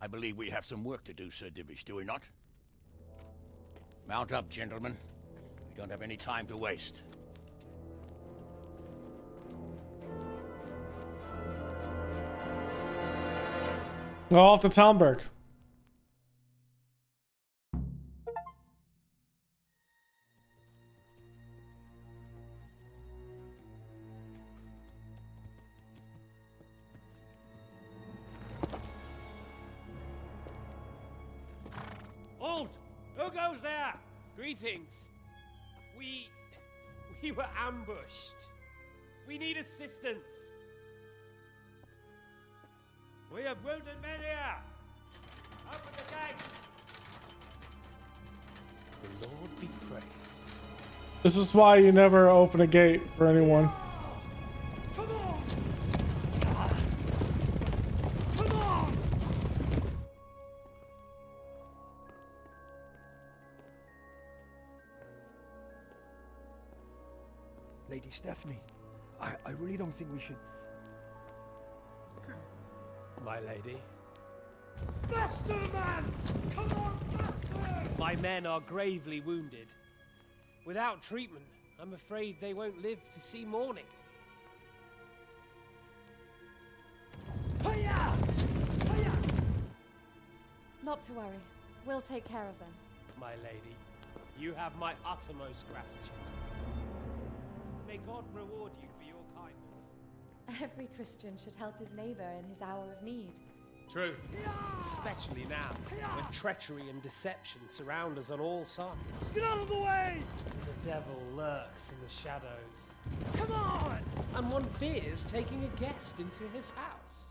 I believe we have some work to do, Sir Divish, do we not? Mount up, gentlemen. We don't have any time to waste. Go off to Talmberg. Halt! Who goes there? Greetings. We were ambushed. We need assistance. We have wounded men here. Open the gate. The Lord be praised. This is why you never open a gate for anyone. Come on! Come on! Lady Stephanie, I really don't think we should... My lady. Faster, man! Come on, faster! My men are gravely wounded. Without treatment, I'm afraid they won't live to see morning. Hiya! Hiya! Not to worry. We'll take care of them. My lady, you have my uttermost gratitude. May God reward you for your kindness. Every Christian should help his neighbor in his hour of need. True. Especially now, when treachery and deception surround us on all sides. Get out of the way! The devil lurks in the shadows. Come on! And one fears taking a guest into his house.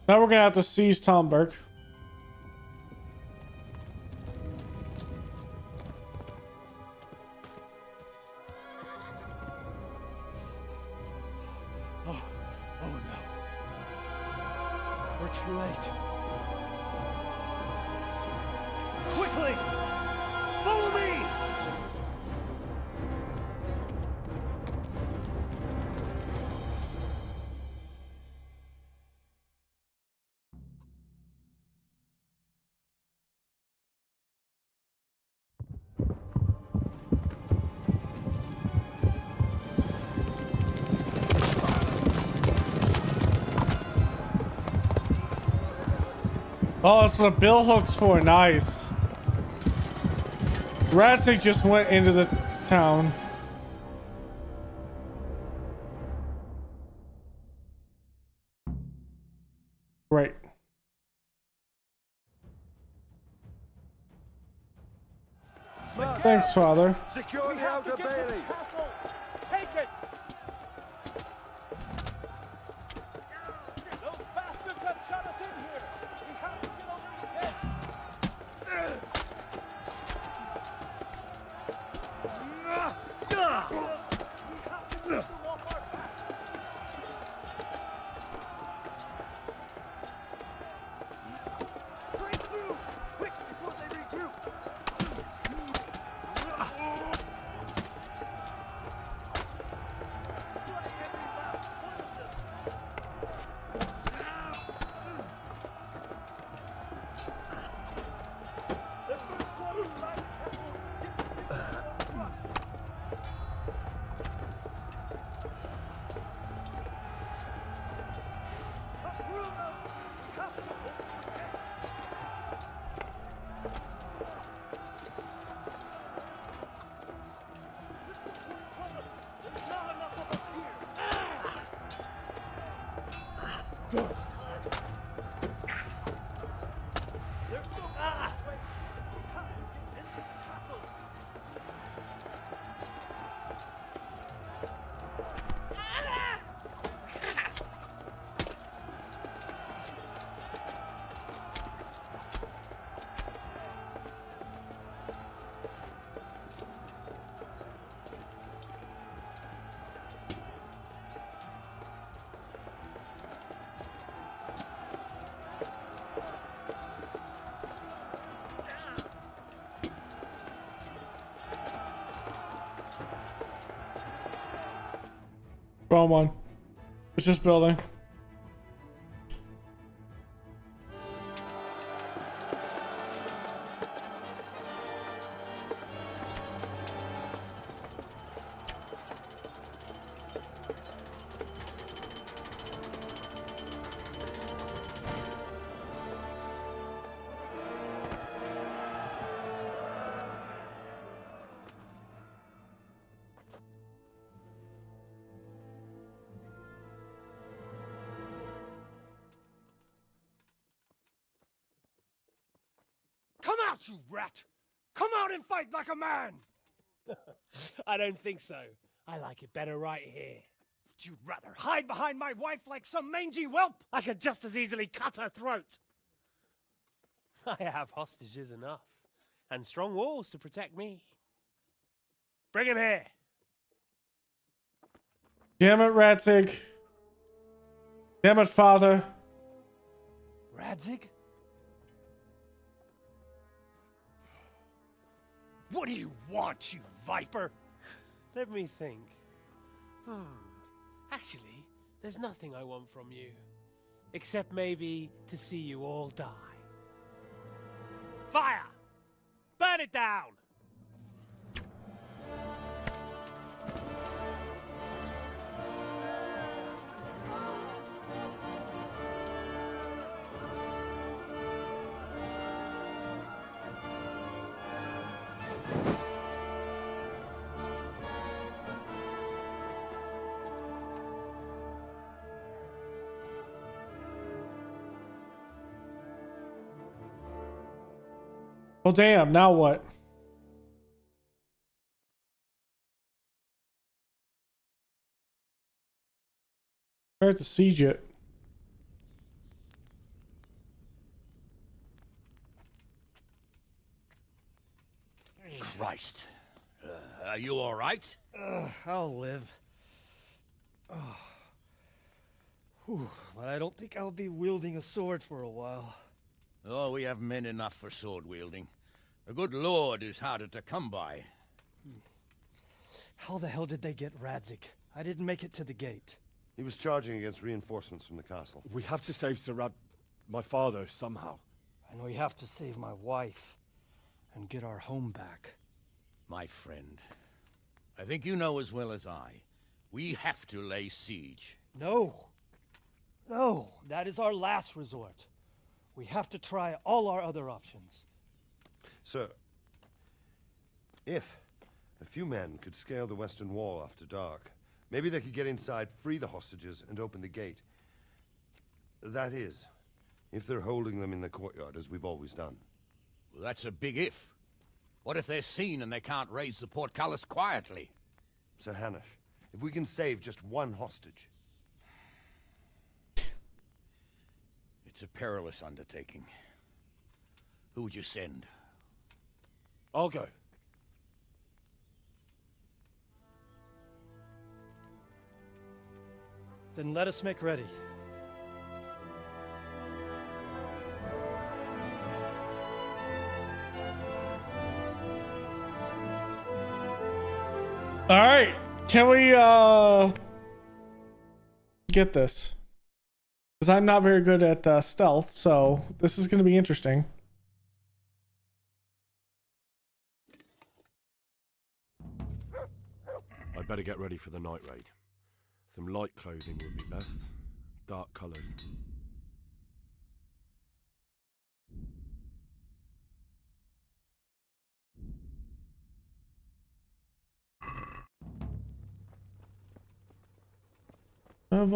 Now we're gonna have to seize Talmberg. Oh no. We're too late. Quickly! Follow me! Oh, that's what bill hook's for. Nice. Ratsig just went into the town. Right. Thanks, Father. Secure the outer bailey. Take it! Those bastards have shut us in here! We have to get over the gate! We have to get them off our back! Break through! Quick, before they regroup! Wrong one. It's just building. Come out, you rat! Come out and fight like a man! I don't think so. I like it better right here. Would you rather hide behind my wife like some mangy whelp? I could just as easily cut her throat. I have hostages enough, and strong walls to protect me. Bring him here. Damn it, Ratzig. Damn it, Father. Radzig? What do you want, you viper? Let me think. Actually, there's nothing I want from you. Except maybe to see you all die. Fire! Burn it down! Well, damn, now what? I have to siege it. Christ. Are you all right? I'll live. Oh. Whew, but I don't think I'll be wielding a sword for a while. Oh, we have men enough for sword wielding. The good lord is harder to come by. How the hell did they get Radzik? I didn't make it to the gate. He was charging against reinforcements from the castle. We have to save my father, somehow. And we have to save my wife and get our home back. My friend, I think you know as well as I. We have to lay siege. No! No! That is our last resort. We have to try all our other options. Sir, if a few men could scale the western wall after dark, maybe they could get inside, free the hostages, and open the gate. That is, if they're holding them in the courtyard, as we've always done. Well, that's a big if. What if they're seen and they can't raise the portcullis quietly? Sir Hanush, if we can save just one hostage... It's a perilous undertaking. Who would you send? I'll go. Then let us make ready. All right, can we get this? Because I'm not very good at stealth, so this is going to be interesting. I'd better get ready for the night raid. Some light clothing would be best. Dark colours. Have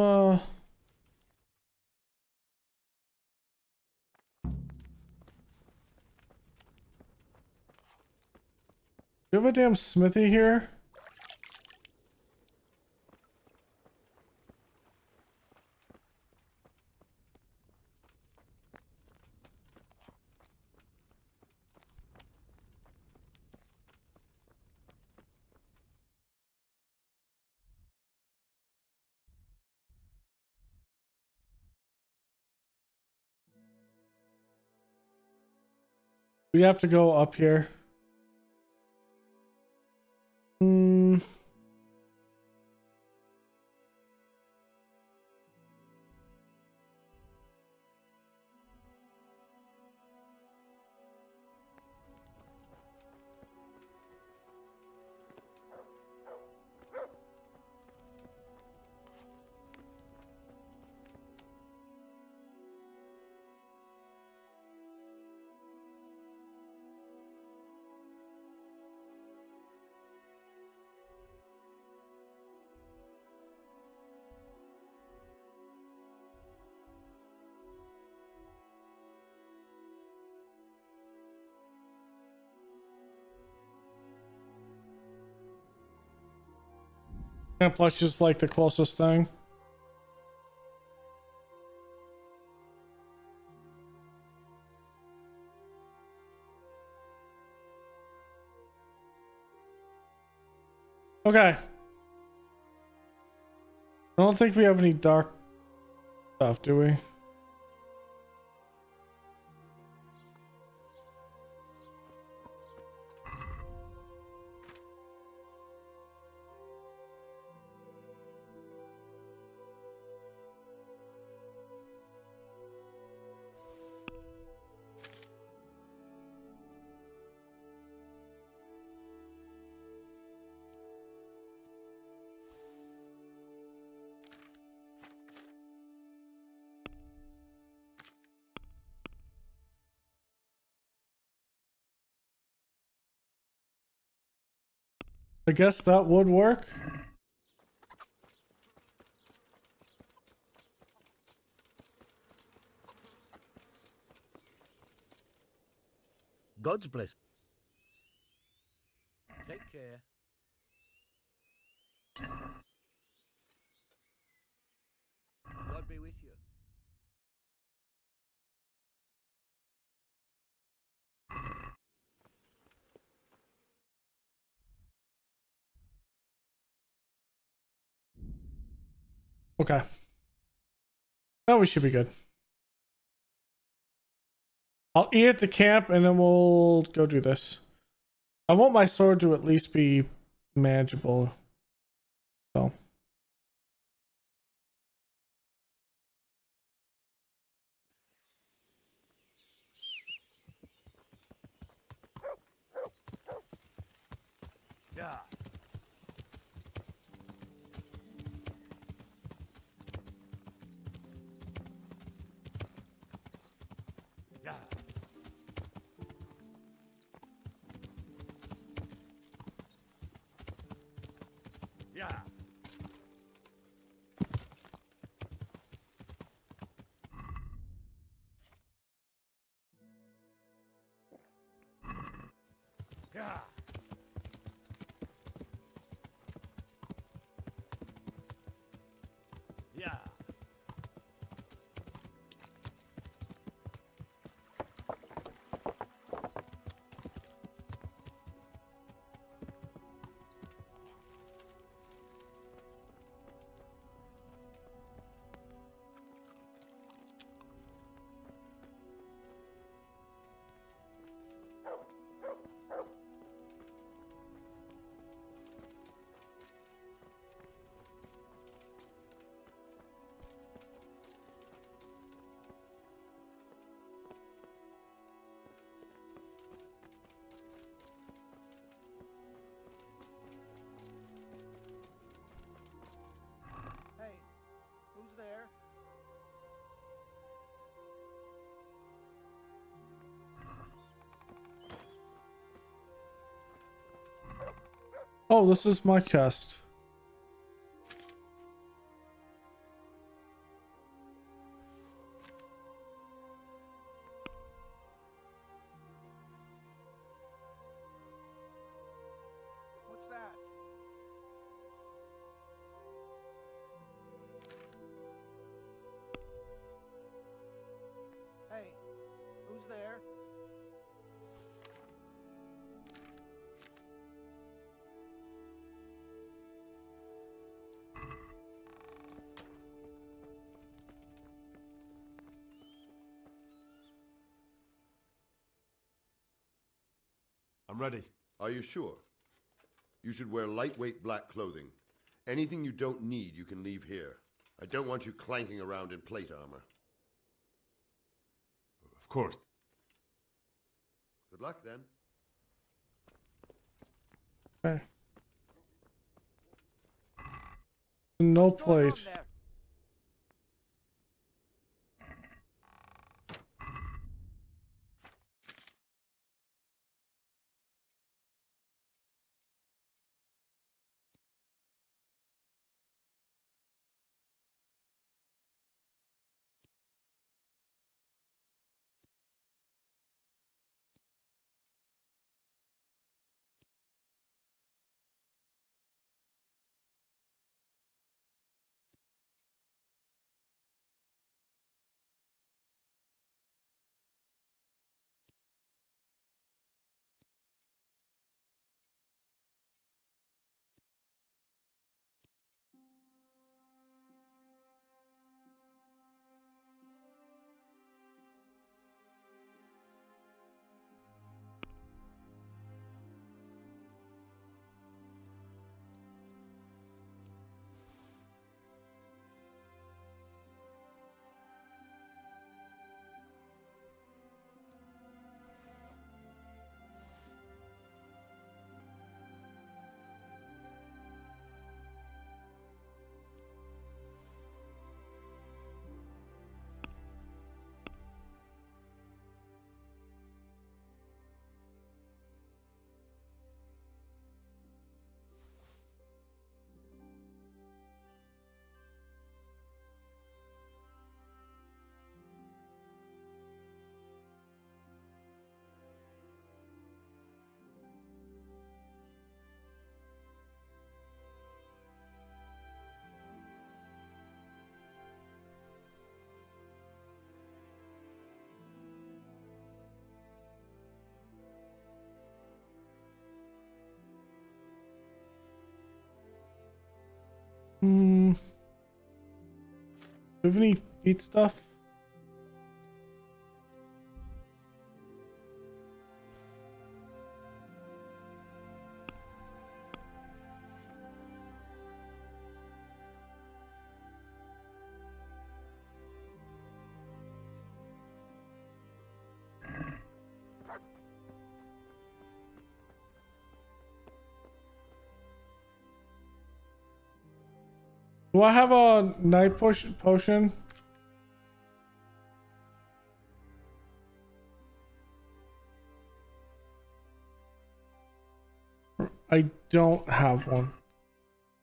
you have a damn smithy here? We have to go up here. Hmm. And plus just like the closest thing. Okay. I don't think we have any dark stuff, do we? I guess that would work. God's bless. Take care. God be with you. Okay. Now we should be good. I'll eat at the camp and then we'll go do this. I want my sword to at least be manageable. So. Yeah. Yeah. Yeah. Yeah. Yeah. Hey, who's there? Oh, this is my chest. What's that? Hey, who's there? I'm ready. Are you sure? You should wear lightweight black clothing. Anything you don't need, you can leave here. I don't want you clanking around in plate armor. Of course. Good luck, then. Okay. No plate. we have any feed stuff? Do I have a night potion? I don't have one.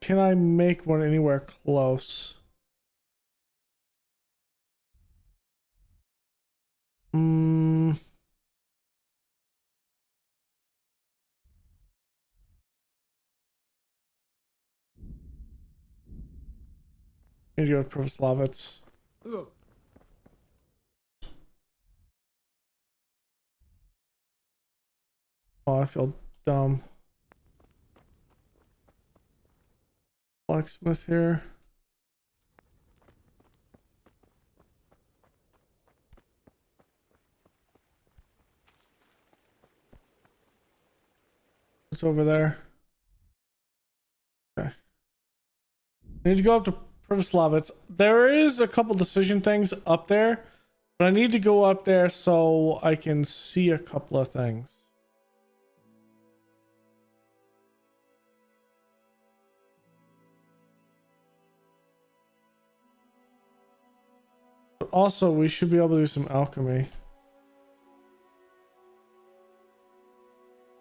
Can I make one anywhere close? Hmm. Need to go to Pravoslavets. Oh, I feel dumb. Blacksmith here. It's over there. Okay. Need to go up to Pravoslavets. There is a couple decision things up there, but I need to go up there so I can see a couple of things. But also, we should be able to do some alchemy.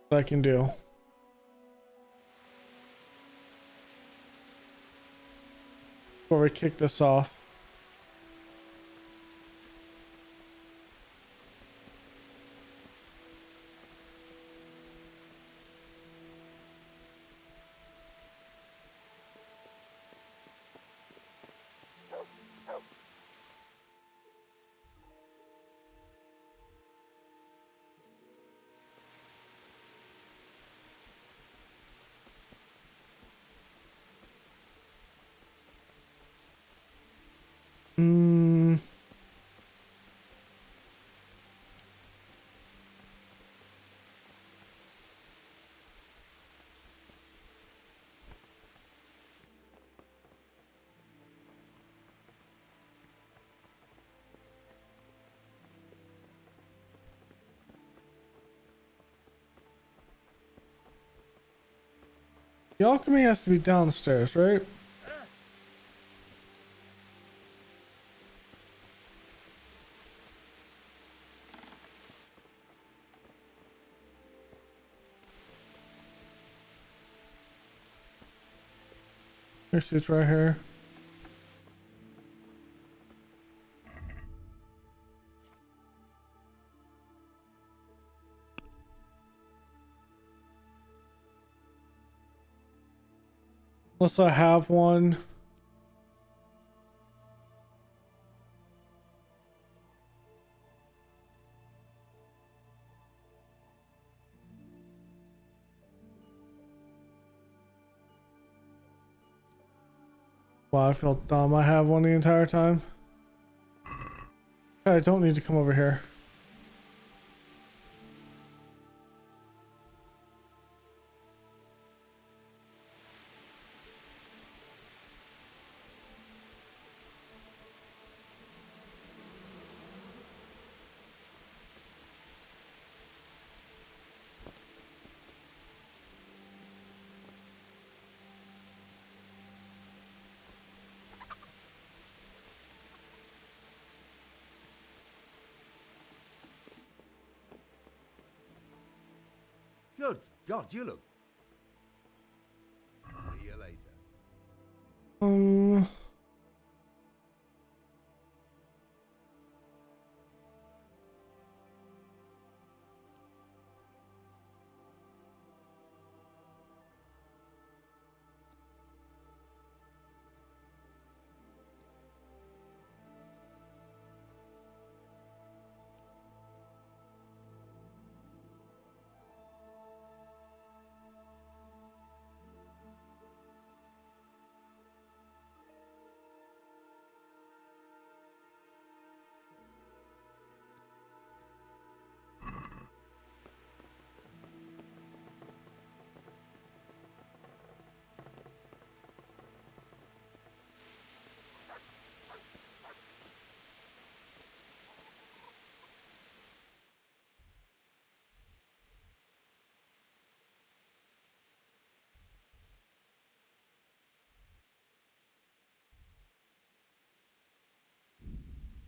That I can do. Before we kick this off. Hmm. The alchemy has to be downstairs, right? It's right here. Unless I have one. Wow, I feel dumb. I have one the entire time. I don't need to come over here. Good God, you look. See you later. Um.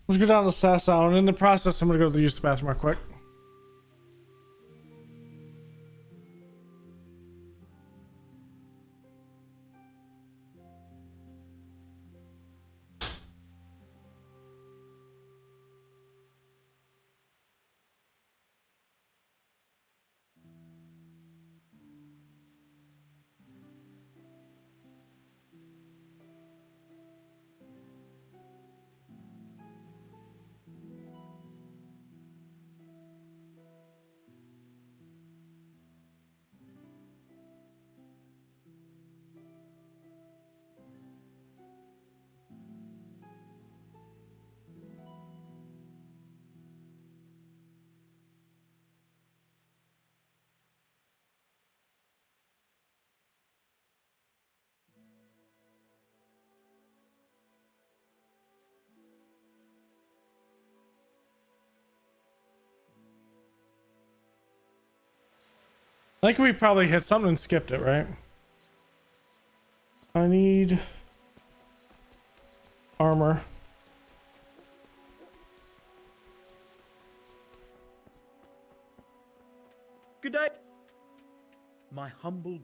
Let's go down to Sasau, and in the process, I'm gonna go to use the bathroom real quick. I think we probably hit something and skipped it, right? I need armor. Good day. My humble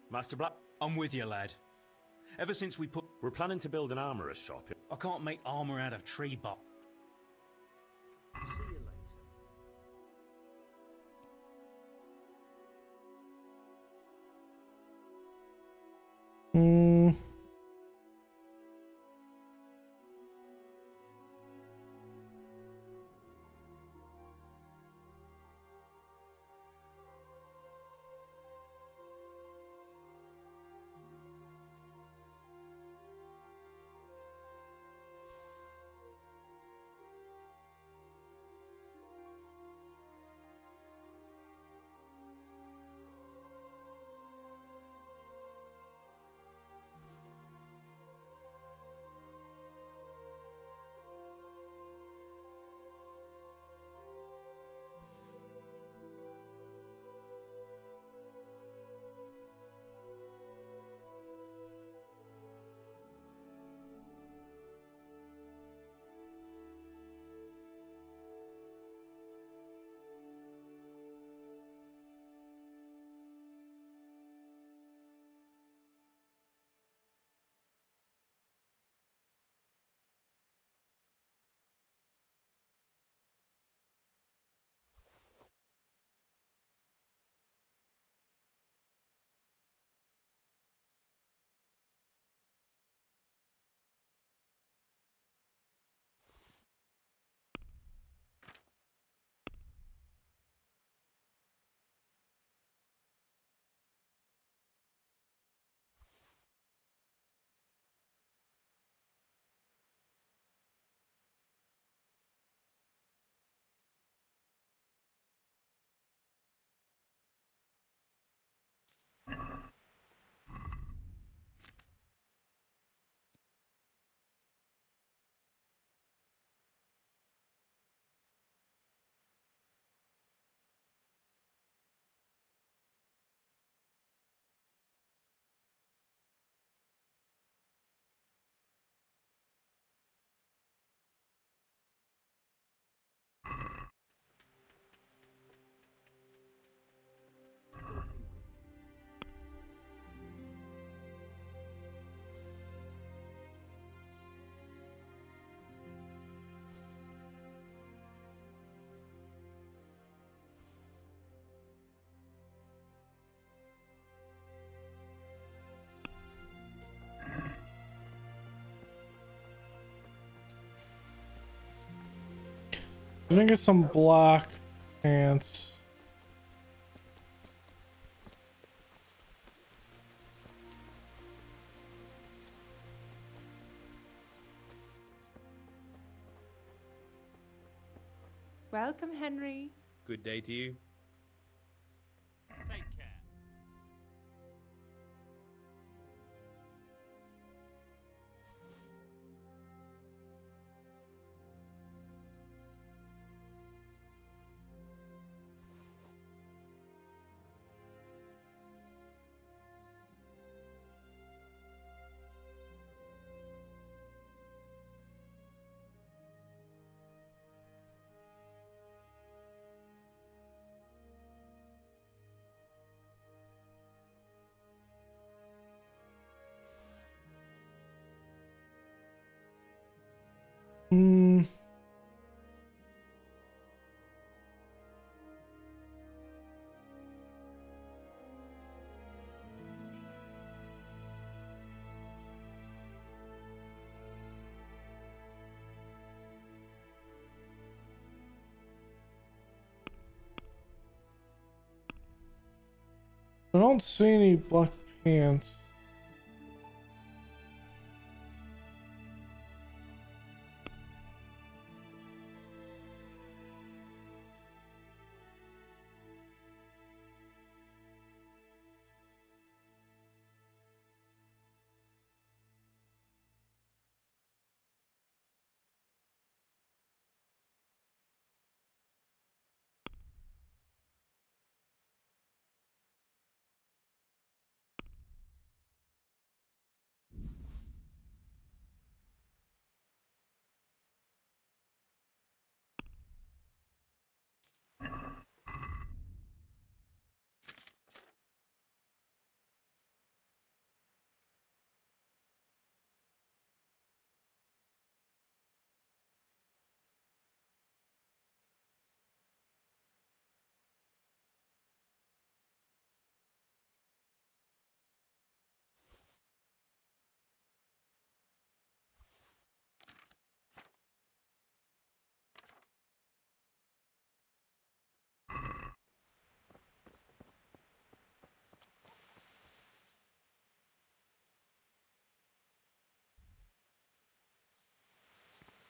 Master Black, I'm with you, lad. Ever since we put... we're planning to build an armorer's shop. I can't make armor out of tree bark. See you later. Hmm. I think it's some black pants. Welcome, Henry. Good day to you. Take care. I don't see any black pants.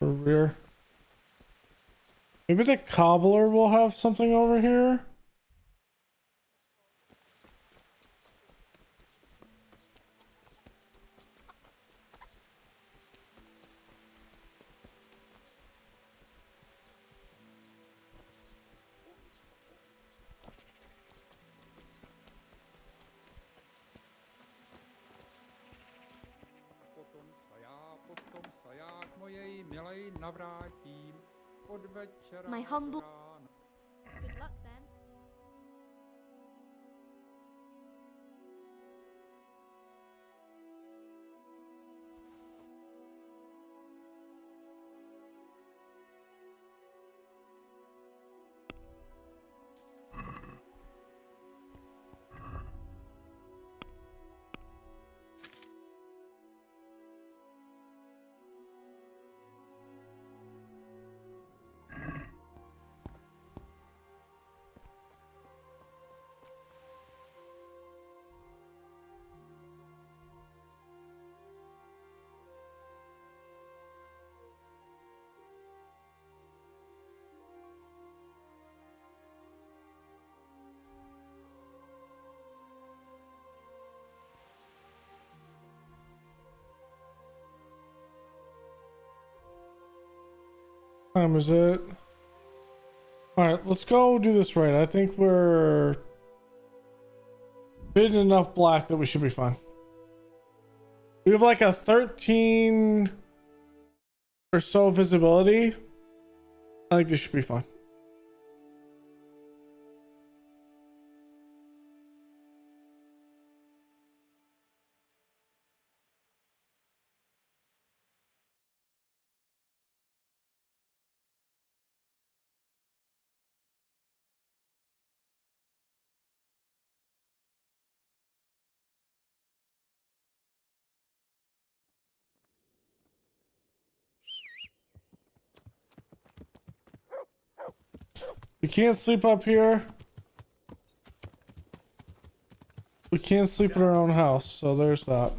Rear. Maybe the cobbler will have something over here. My humble... Good luck then. Time is it? Alright, let's go do this right. I think we're bidding enough black that we should be fine. We have like a 13 or so visibility. I think this should be fine. We can't sleep up here. We can't sleep in our own house, so there's that.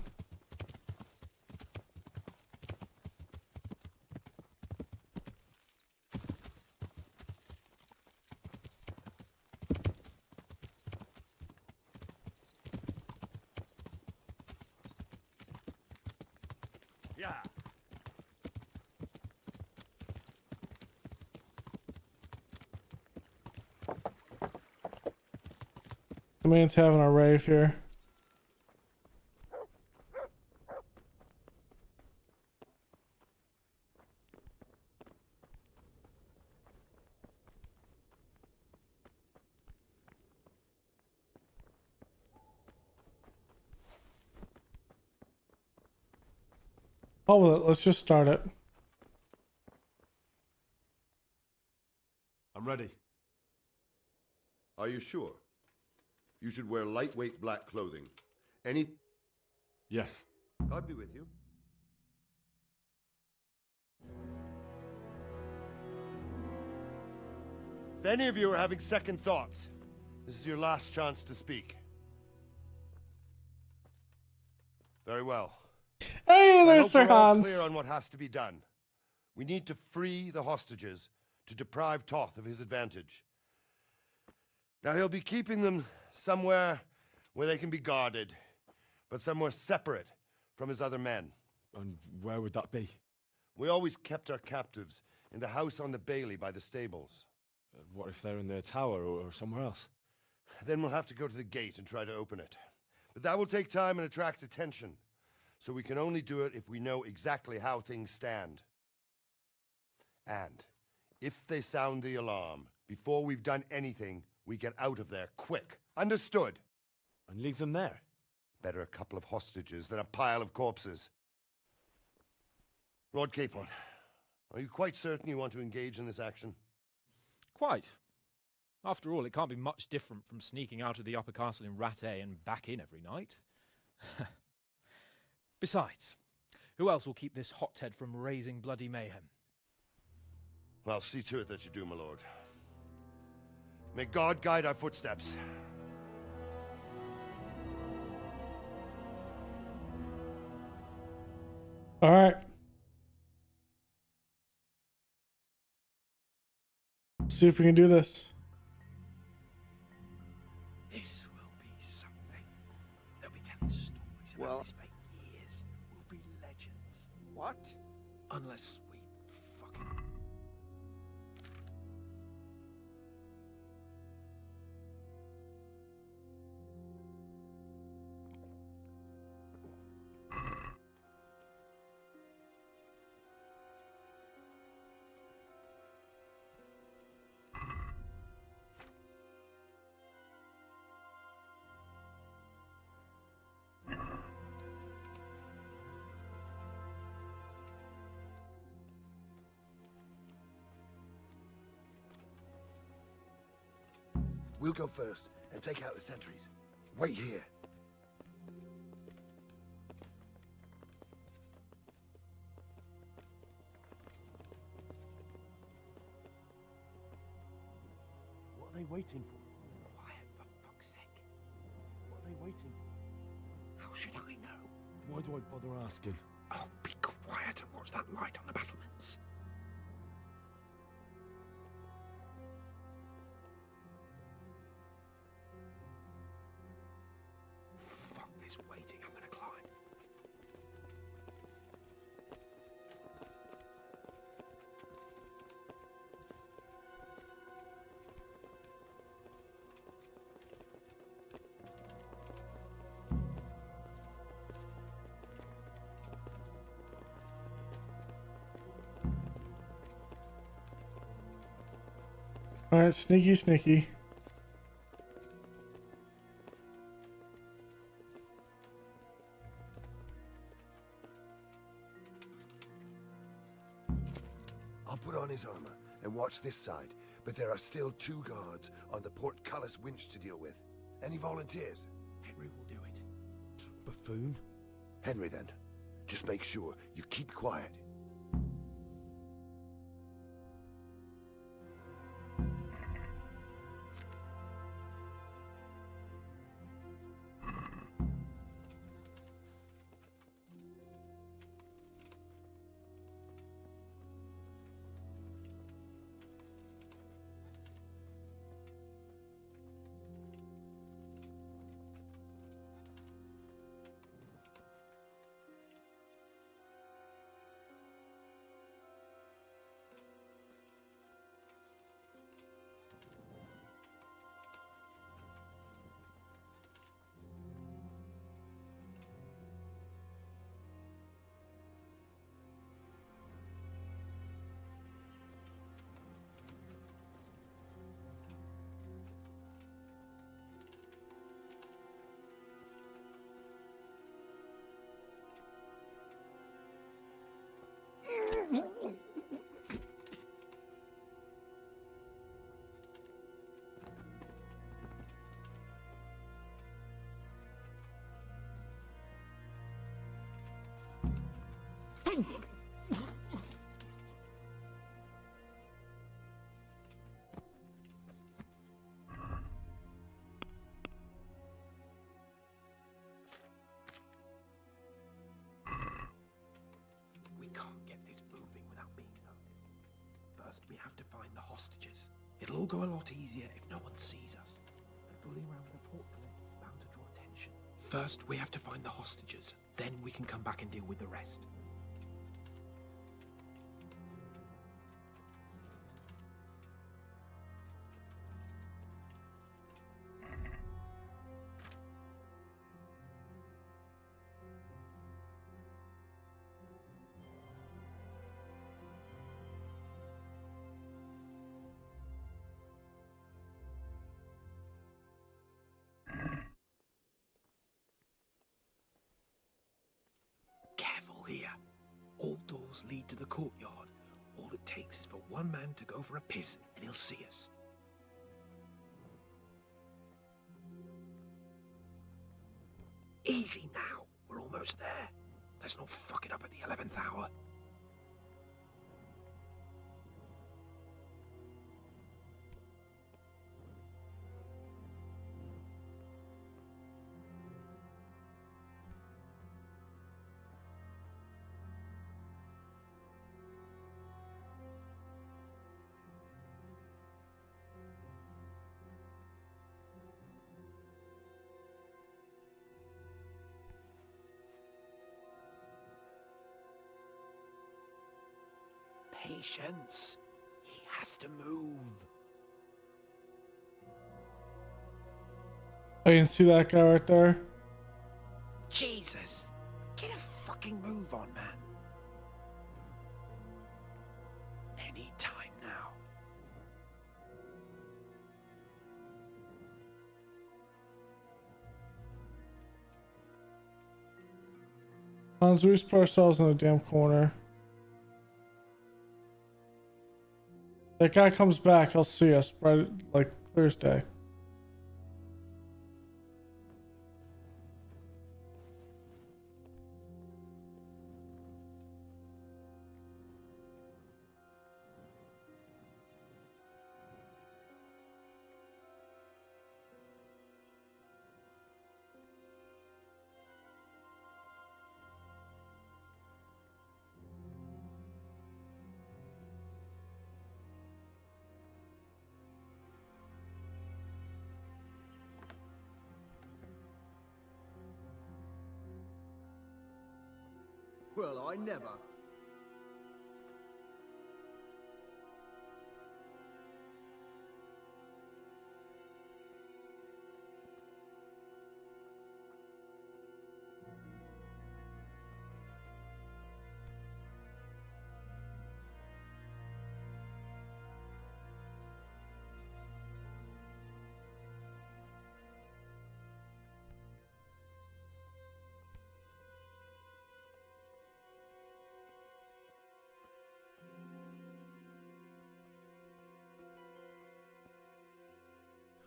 Yeah. The man's having a rave here. Oh, let's just start it. I'm ready. Are you sure? You should wear lightweight black clothing. Any... Yes. God be with you. If any of you are having second thoughts, this is your last chance to speak. Very well. Hey, I there's hope Sir we're all Hans. clear on what has to be done. We need to free the hostages to deprive Toth of his advantage. Now he'll be keeping them somewhere where they can be guarded, but somewhere separate from his other men. And where would that be? We always kept our captives in the house on the Bailey by the stables. What if they're in their tower or somewhere else? Then we'll have to go to the gate and try to open it. But that will take time and attract attention. So we can only do it if we know exactly how things stand. And if they sound the alarm, before we've done anything, we get out of there quick. Understood? And leave them there? Better a couple of hostages than a pile of corpses. Lord Capon, are you quite certain you want to engage in this action? Quite. After all, it can't be much different from sneaking out of the upper castle in Rattay and back in every night. Besides, who else will keep this hothead from raising bloody mayhem? Well, see to it that you do, my lord. May God guide our footsteps. All right. See if we can do this. This will be something. They'll be telling stories about this for years. We'll be legends. What? Unless we fucking... We'll go first and take out the sentries. Wait here. What are they waiting for? Quiet, for fuck's sake. What are they waiting for? How should I know? Why do I bother asking? Oh, be quiet and watch that light on the battlements. Fuck this waiting, I'm gonna climb. All right, sneaky, sneaky. I'll put on his armor and watch this side, but there are still 2 guards on the portcullis winch to deal with. Any volunteers? Henry will do it. Buffoon? Henry, then. Just make sure you keep quiet. First, we have to find the hostages. It'll all go a lot easier if no one sees us. And fooling around with a portcullis is bound to draw attention. First, we have to find the hostages. Then we can come back and deal with the rest. Careful here. All doors lead to the courtyard. All it takes is for one man to go for a piss and he'll see us. Easy now. We're almost there. Let's not fuck it up at the 11th hour. Patience. He has to move. I can see that guy right there. Jesus. Get a fucking move on, man. Any time now. Hans, we just put ourselves in the damn corner. That guy comes back, he'll see us right like Thursday. Well, I never.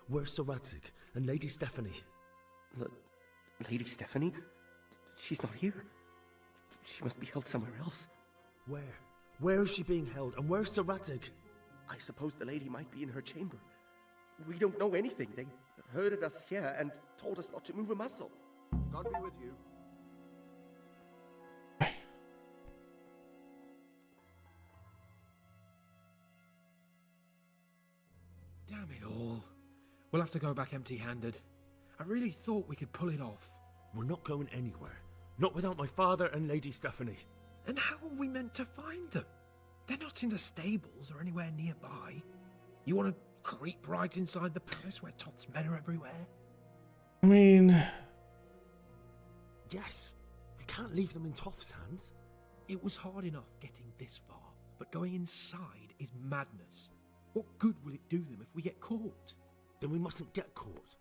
Where's Sir Radzig and Lady Stephanie? Lady Stephanie? She's not here. She must be held somewhere else. Where? Where is she being held, and where's Sir Radzig? I suppose the lady might be in her chamber. We don't know anything. They herded us here and told us not to move a muscle. God be with you. Damn it all. We'll have to go back empty-handed. I really thought we could pull it off. We're not going anywhere. Not without my father and Lady Stephanie. And how are we meant to find them? They're not in the stables or anywhere nearby. You want to creep right inside the palace where Toth's men are everywhere? I mean... Yes. We can't leave them in Toth's hands. It was hard enough getting this far, but going inside is madness. What good will it do them if we get caught? Then we mustn't get caught.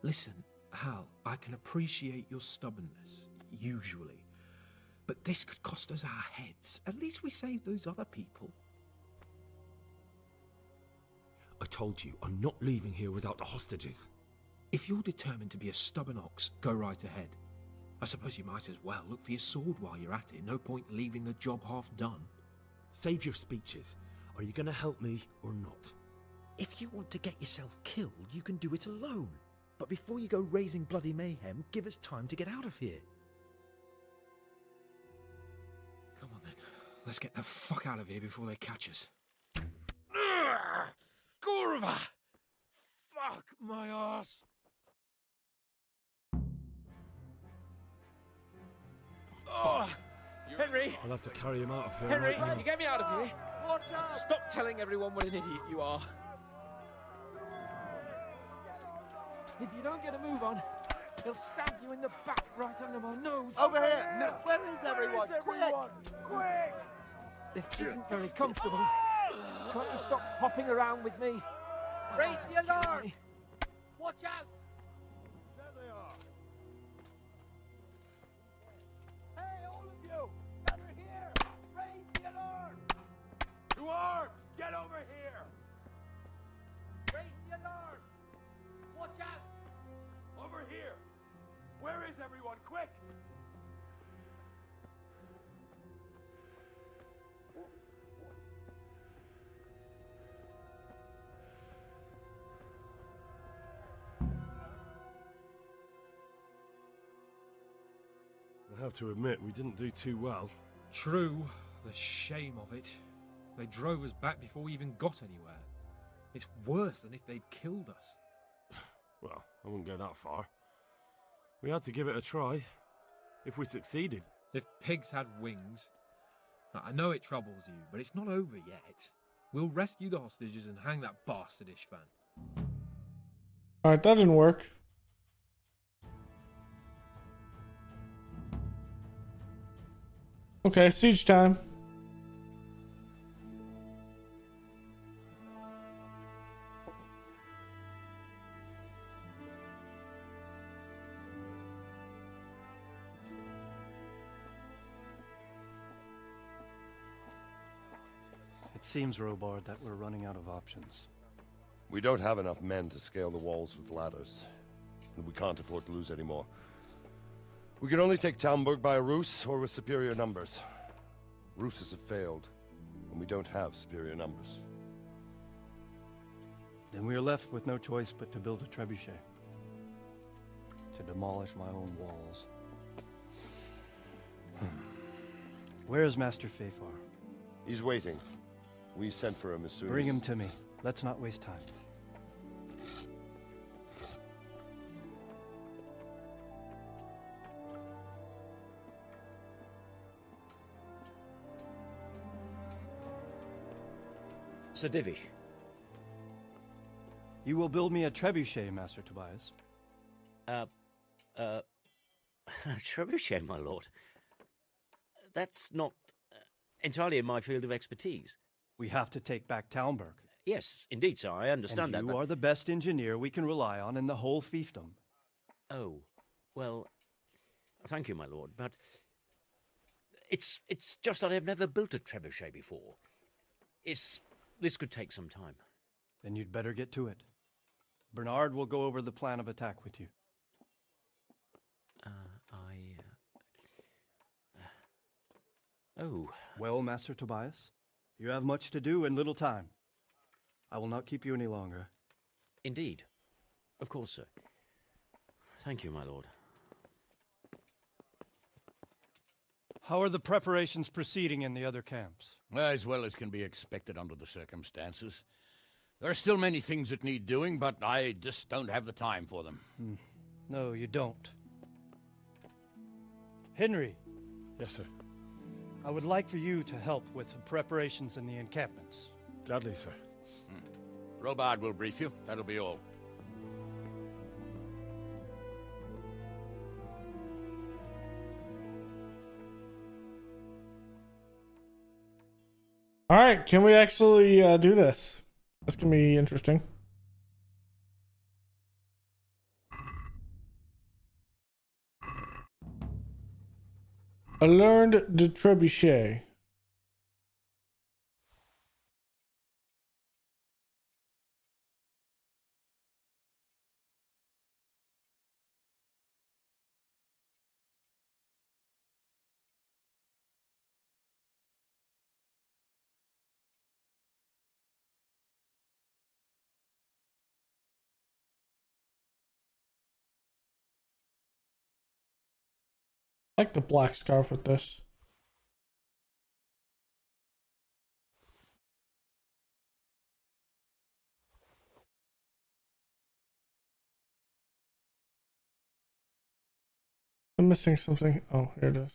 Listen, Hal, I can appreciate your stubbornness, usually. But this could cost us our heads. At least we saved those other people. I told you, I'm not leaving here without the hostages. If you're determined to be a stubborn ox, go right ahead. I suppose you might as well look for your sword while you're at it. No point leaving the job half done. Save your speeches. Are you going to help me or not? If you want to get yourself killed, you can do it alone. But before you go raising bloody mayhem, give us time to get out of here. Come on then. Let's get the fuck out of here before they catch us. Kurva! Fuck my ass! Oh, Henry! I'll have to carry him out of here. Henry, right now. can you get me out of here? Watch out! Stop telling everyone what an idiot you are. If you don't get a move on, they'll stab you in the back right under my nose. Over here! No, where is everyone? Quick! This isn't very comfortable. Can't you stop hopping around with me? Raise the alarm! Watch out! There they are. Hey, all of you! Over here! Raise the alarm! To arms! Get over here! Raise the alarm! Watch out! Over here! Where is everyone? Quick! I have to admit, we didn't do too well. True, the shame of it. They drove us back before we even got anywhere. It's worse than if they'd killed us. Well, I wouldn't go that far. We had to give it a try. If we succeeded. If pigs had wings... I know it troubles you, but it's not over yet. We'll rescue the hostages and hang that bastard Ishvan. Alright, that didn't work. Okay, siege time. It seems, Robard, that we're running out of options. We don't have enough men to scale the walls with ladders, and we can't afford to lose any more. We can only take Talmberg by a ruse or with superior numbers. Ruses have failed, and we don't have superior numbers. Then we are left with no choice but to build a trebuchet. To demolish my own walls. Where is Master Fafar? He's waiting. We sent for him as soon Bring as... him to me. Let's not waste time. Sir Divish. You will build me a trebuchet, Master Tobias. Trebuchet, my lord. That's not entirely in my field of expertise. We have to take back Talmberg. Yes, indeed, sir. I understand and that. You are the best engineer we can rely on in the whole fiefdom. Oh, well, thank you, my lord, but it's just that I've never built a trebuchet before. This could take some time. Then you'd better get to it. Bernard will go over the plan of attack with you. Oh. Well, Master Tobias, you have much to do and little time. I will not keep you any longer. Indeed. Of course, sir. Thank you, my lord. How are the preparations proceeding in the other camps? As well as can be expected under the circumstances. There are still many things that need doing, but I just don't have the time for them. No, you don't. Henry. Yes, sir. I would like for you to help with the preparations in the encampments. Gladly, sir. Robard will brief you. That'll be all. All right, can we actually do this? This can be interesting. I learned the trebuchet. I like the black scarf with this. I'm missing something. Oh, here it is.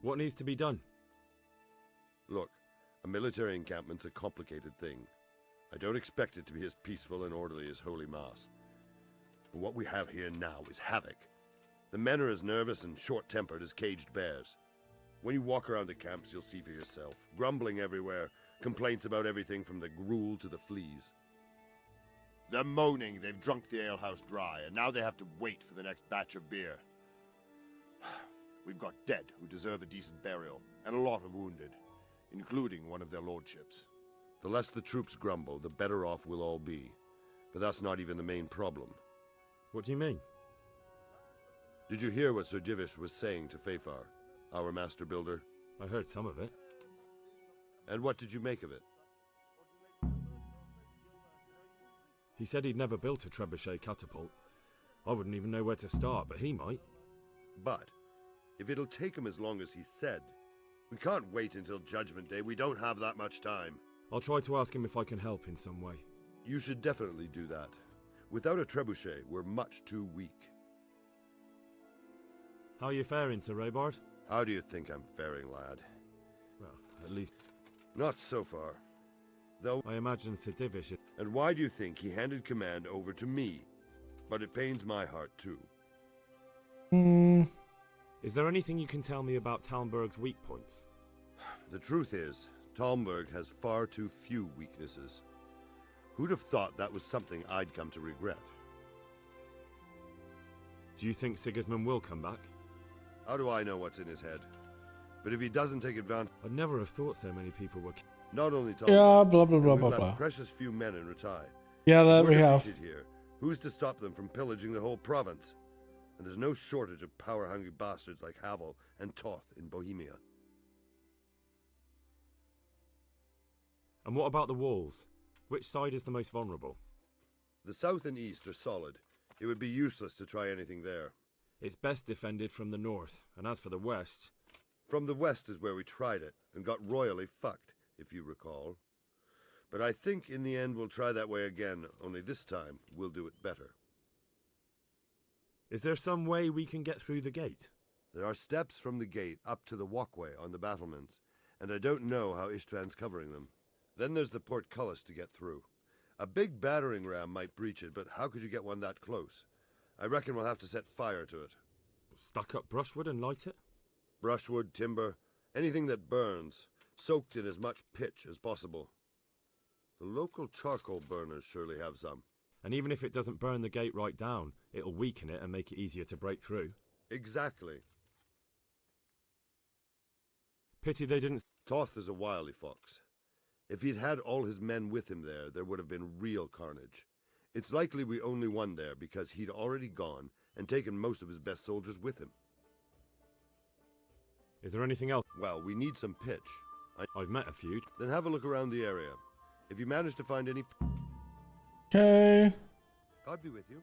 What needs to be done? Look, a military encampment's a complicated thing. I don't expect it to be as peaceful and orderly as Holy Mass. But what we have here now is havoc. The men are as nervous and short-tempered as caged bears. When you walk around the camps, you'll see for yourself. Grumbling everywhere, complaints about everything from the gruel to the fleas. They're moaning they've drunk the alehouse dry, and now they have to wait for the next batch of beer. We've got dead who deserve a decent burial, and a lot of wounded, including one of their lordships. The less the troops grumble, the better off we'll all be. But that's not even the main problem. What do you mean? Did you hear what Sir Divish was saying to Fafar, our master builder? I heard some of it. And what did you make of it? He said he'd never built a trebuchet catapult. I wouldn't even know where to start, but he might. But if it'll take him as long as he said, we can't wait until Judgment Day. We don't have that much time. I'll try to ask him if I can help in some way. You should definitely do that. Without a trebuchet, we're much too weak. How are you faring, Sir Robard? How do you think I'm faring, lad? Well, at least... Not so far. Though I imagine Sir Divish... And why do you think he handed command over to me? But it pains my heart, too. Is there anything you can tell me about Talmberg's weak points? The truth is, Talmberg has far too few weaknesses. Who'd have thought that was something I'd come to regret? Do you think Sigismund will come back? How do I know what's in his head? But if he doesn't take advantage... I'd never have thought so many people were... Not only Talmberg, Yeah, blah, blah, blah, we've blah, left blah. precious few men in Ratai. Yeah, that We're we have. defeated here. Who's to stop them from pillaging the whole province? And there's no shortage of power-hungry bastards like Havel and Toth in Bohemia. And what about the walls? Which side is the most vulnerable? The south and east are solid. It would be useless to try anything there. It's best defended from the north, and as for the west... From the west is where we tried it, and got royally fucked, if you recall. But I think in the end we'll try that way again, only this time we'll do it better. Is there some way we can get through the gate? There are steps from the gate up to the walkway on the battlements, and I don't know how Istvan's covering them. Then there's the portcullis to get through. A big battering ram might breach it, but how could you get one that close? I reckon we'll have to set fire to it. Stuck up brushwood and light it? Brushwood, timber, anything that burns, soaked in as much pitch as possible. The local charcoal burners surely have some. And even if it doesn't burn the gate right down, it'll weaken it and make it easier to break through. Exactly. Pity they didn't... Toth is a wily fox. If he'd had all his men with him there would have been real carnage. It's likely we only won there because he'd already gone and taken most of his best soldiers with him. Is there anything else? Well, we need some pitch. I've met a few. Then have a look around the area. If you manage to find any... Okay. God be with you.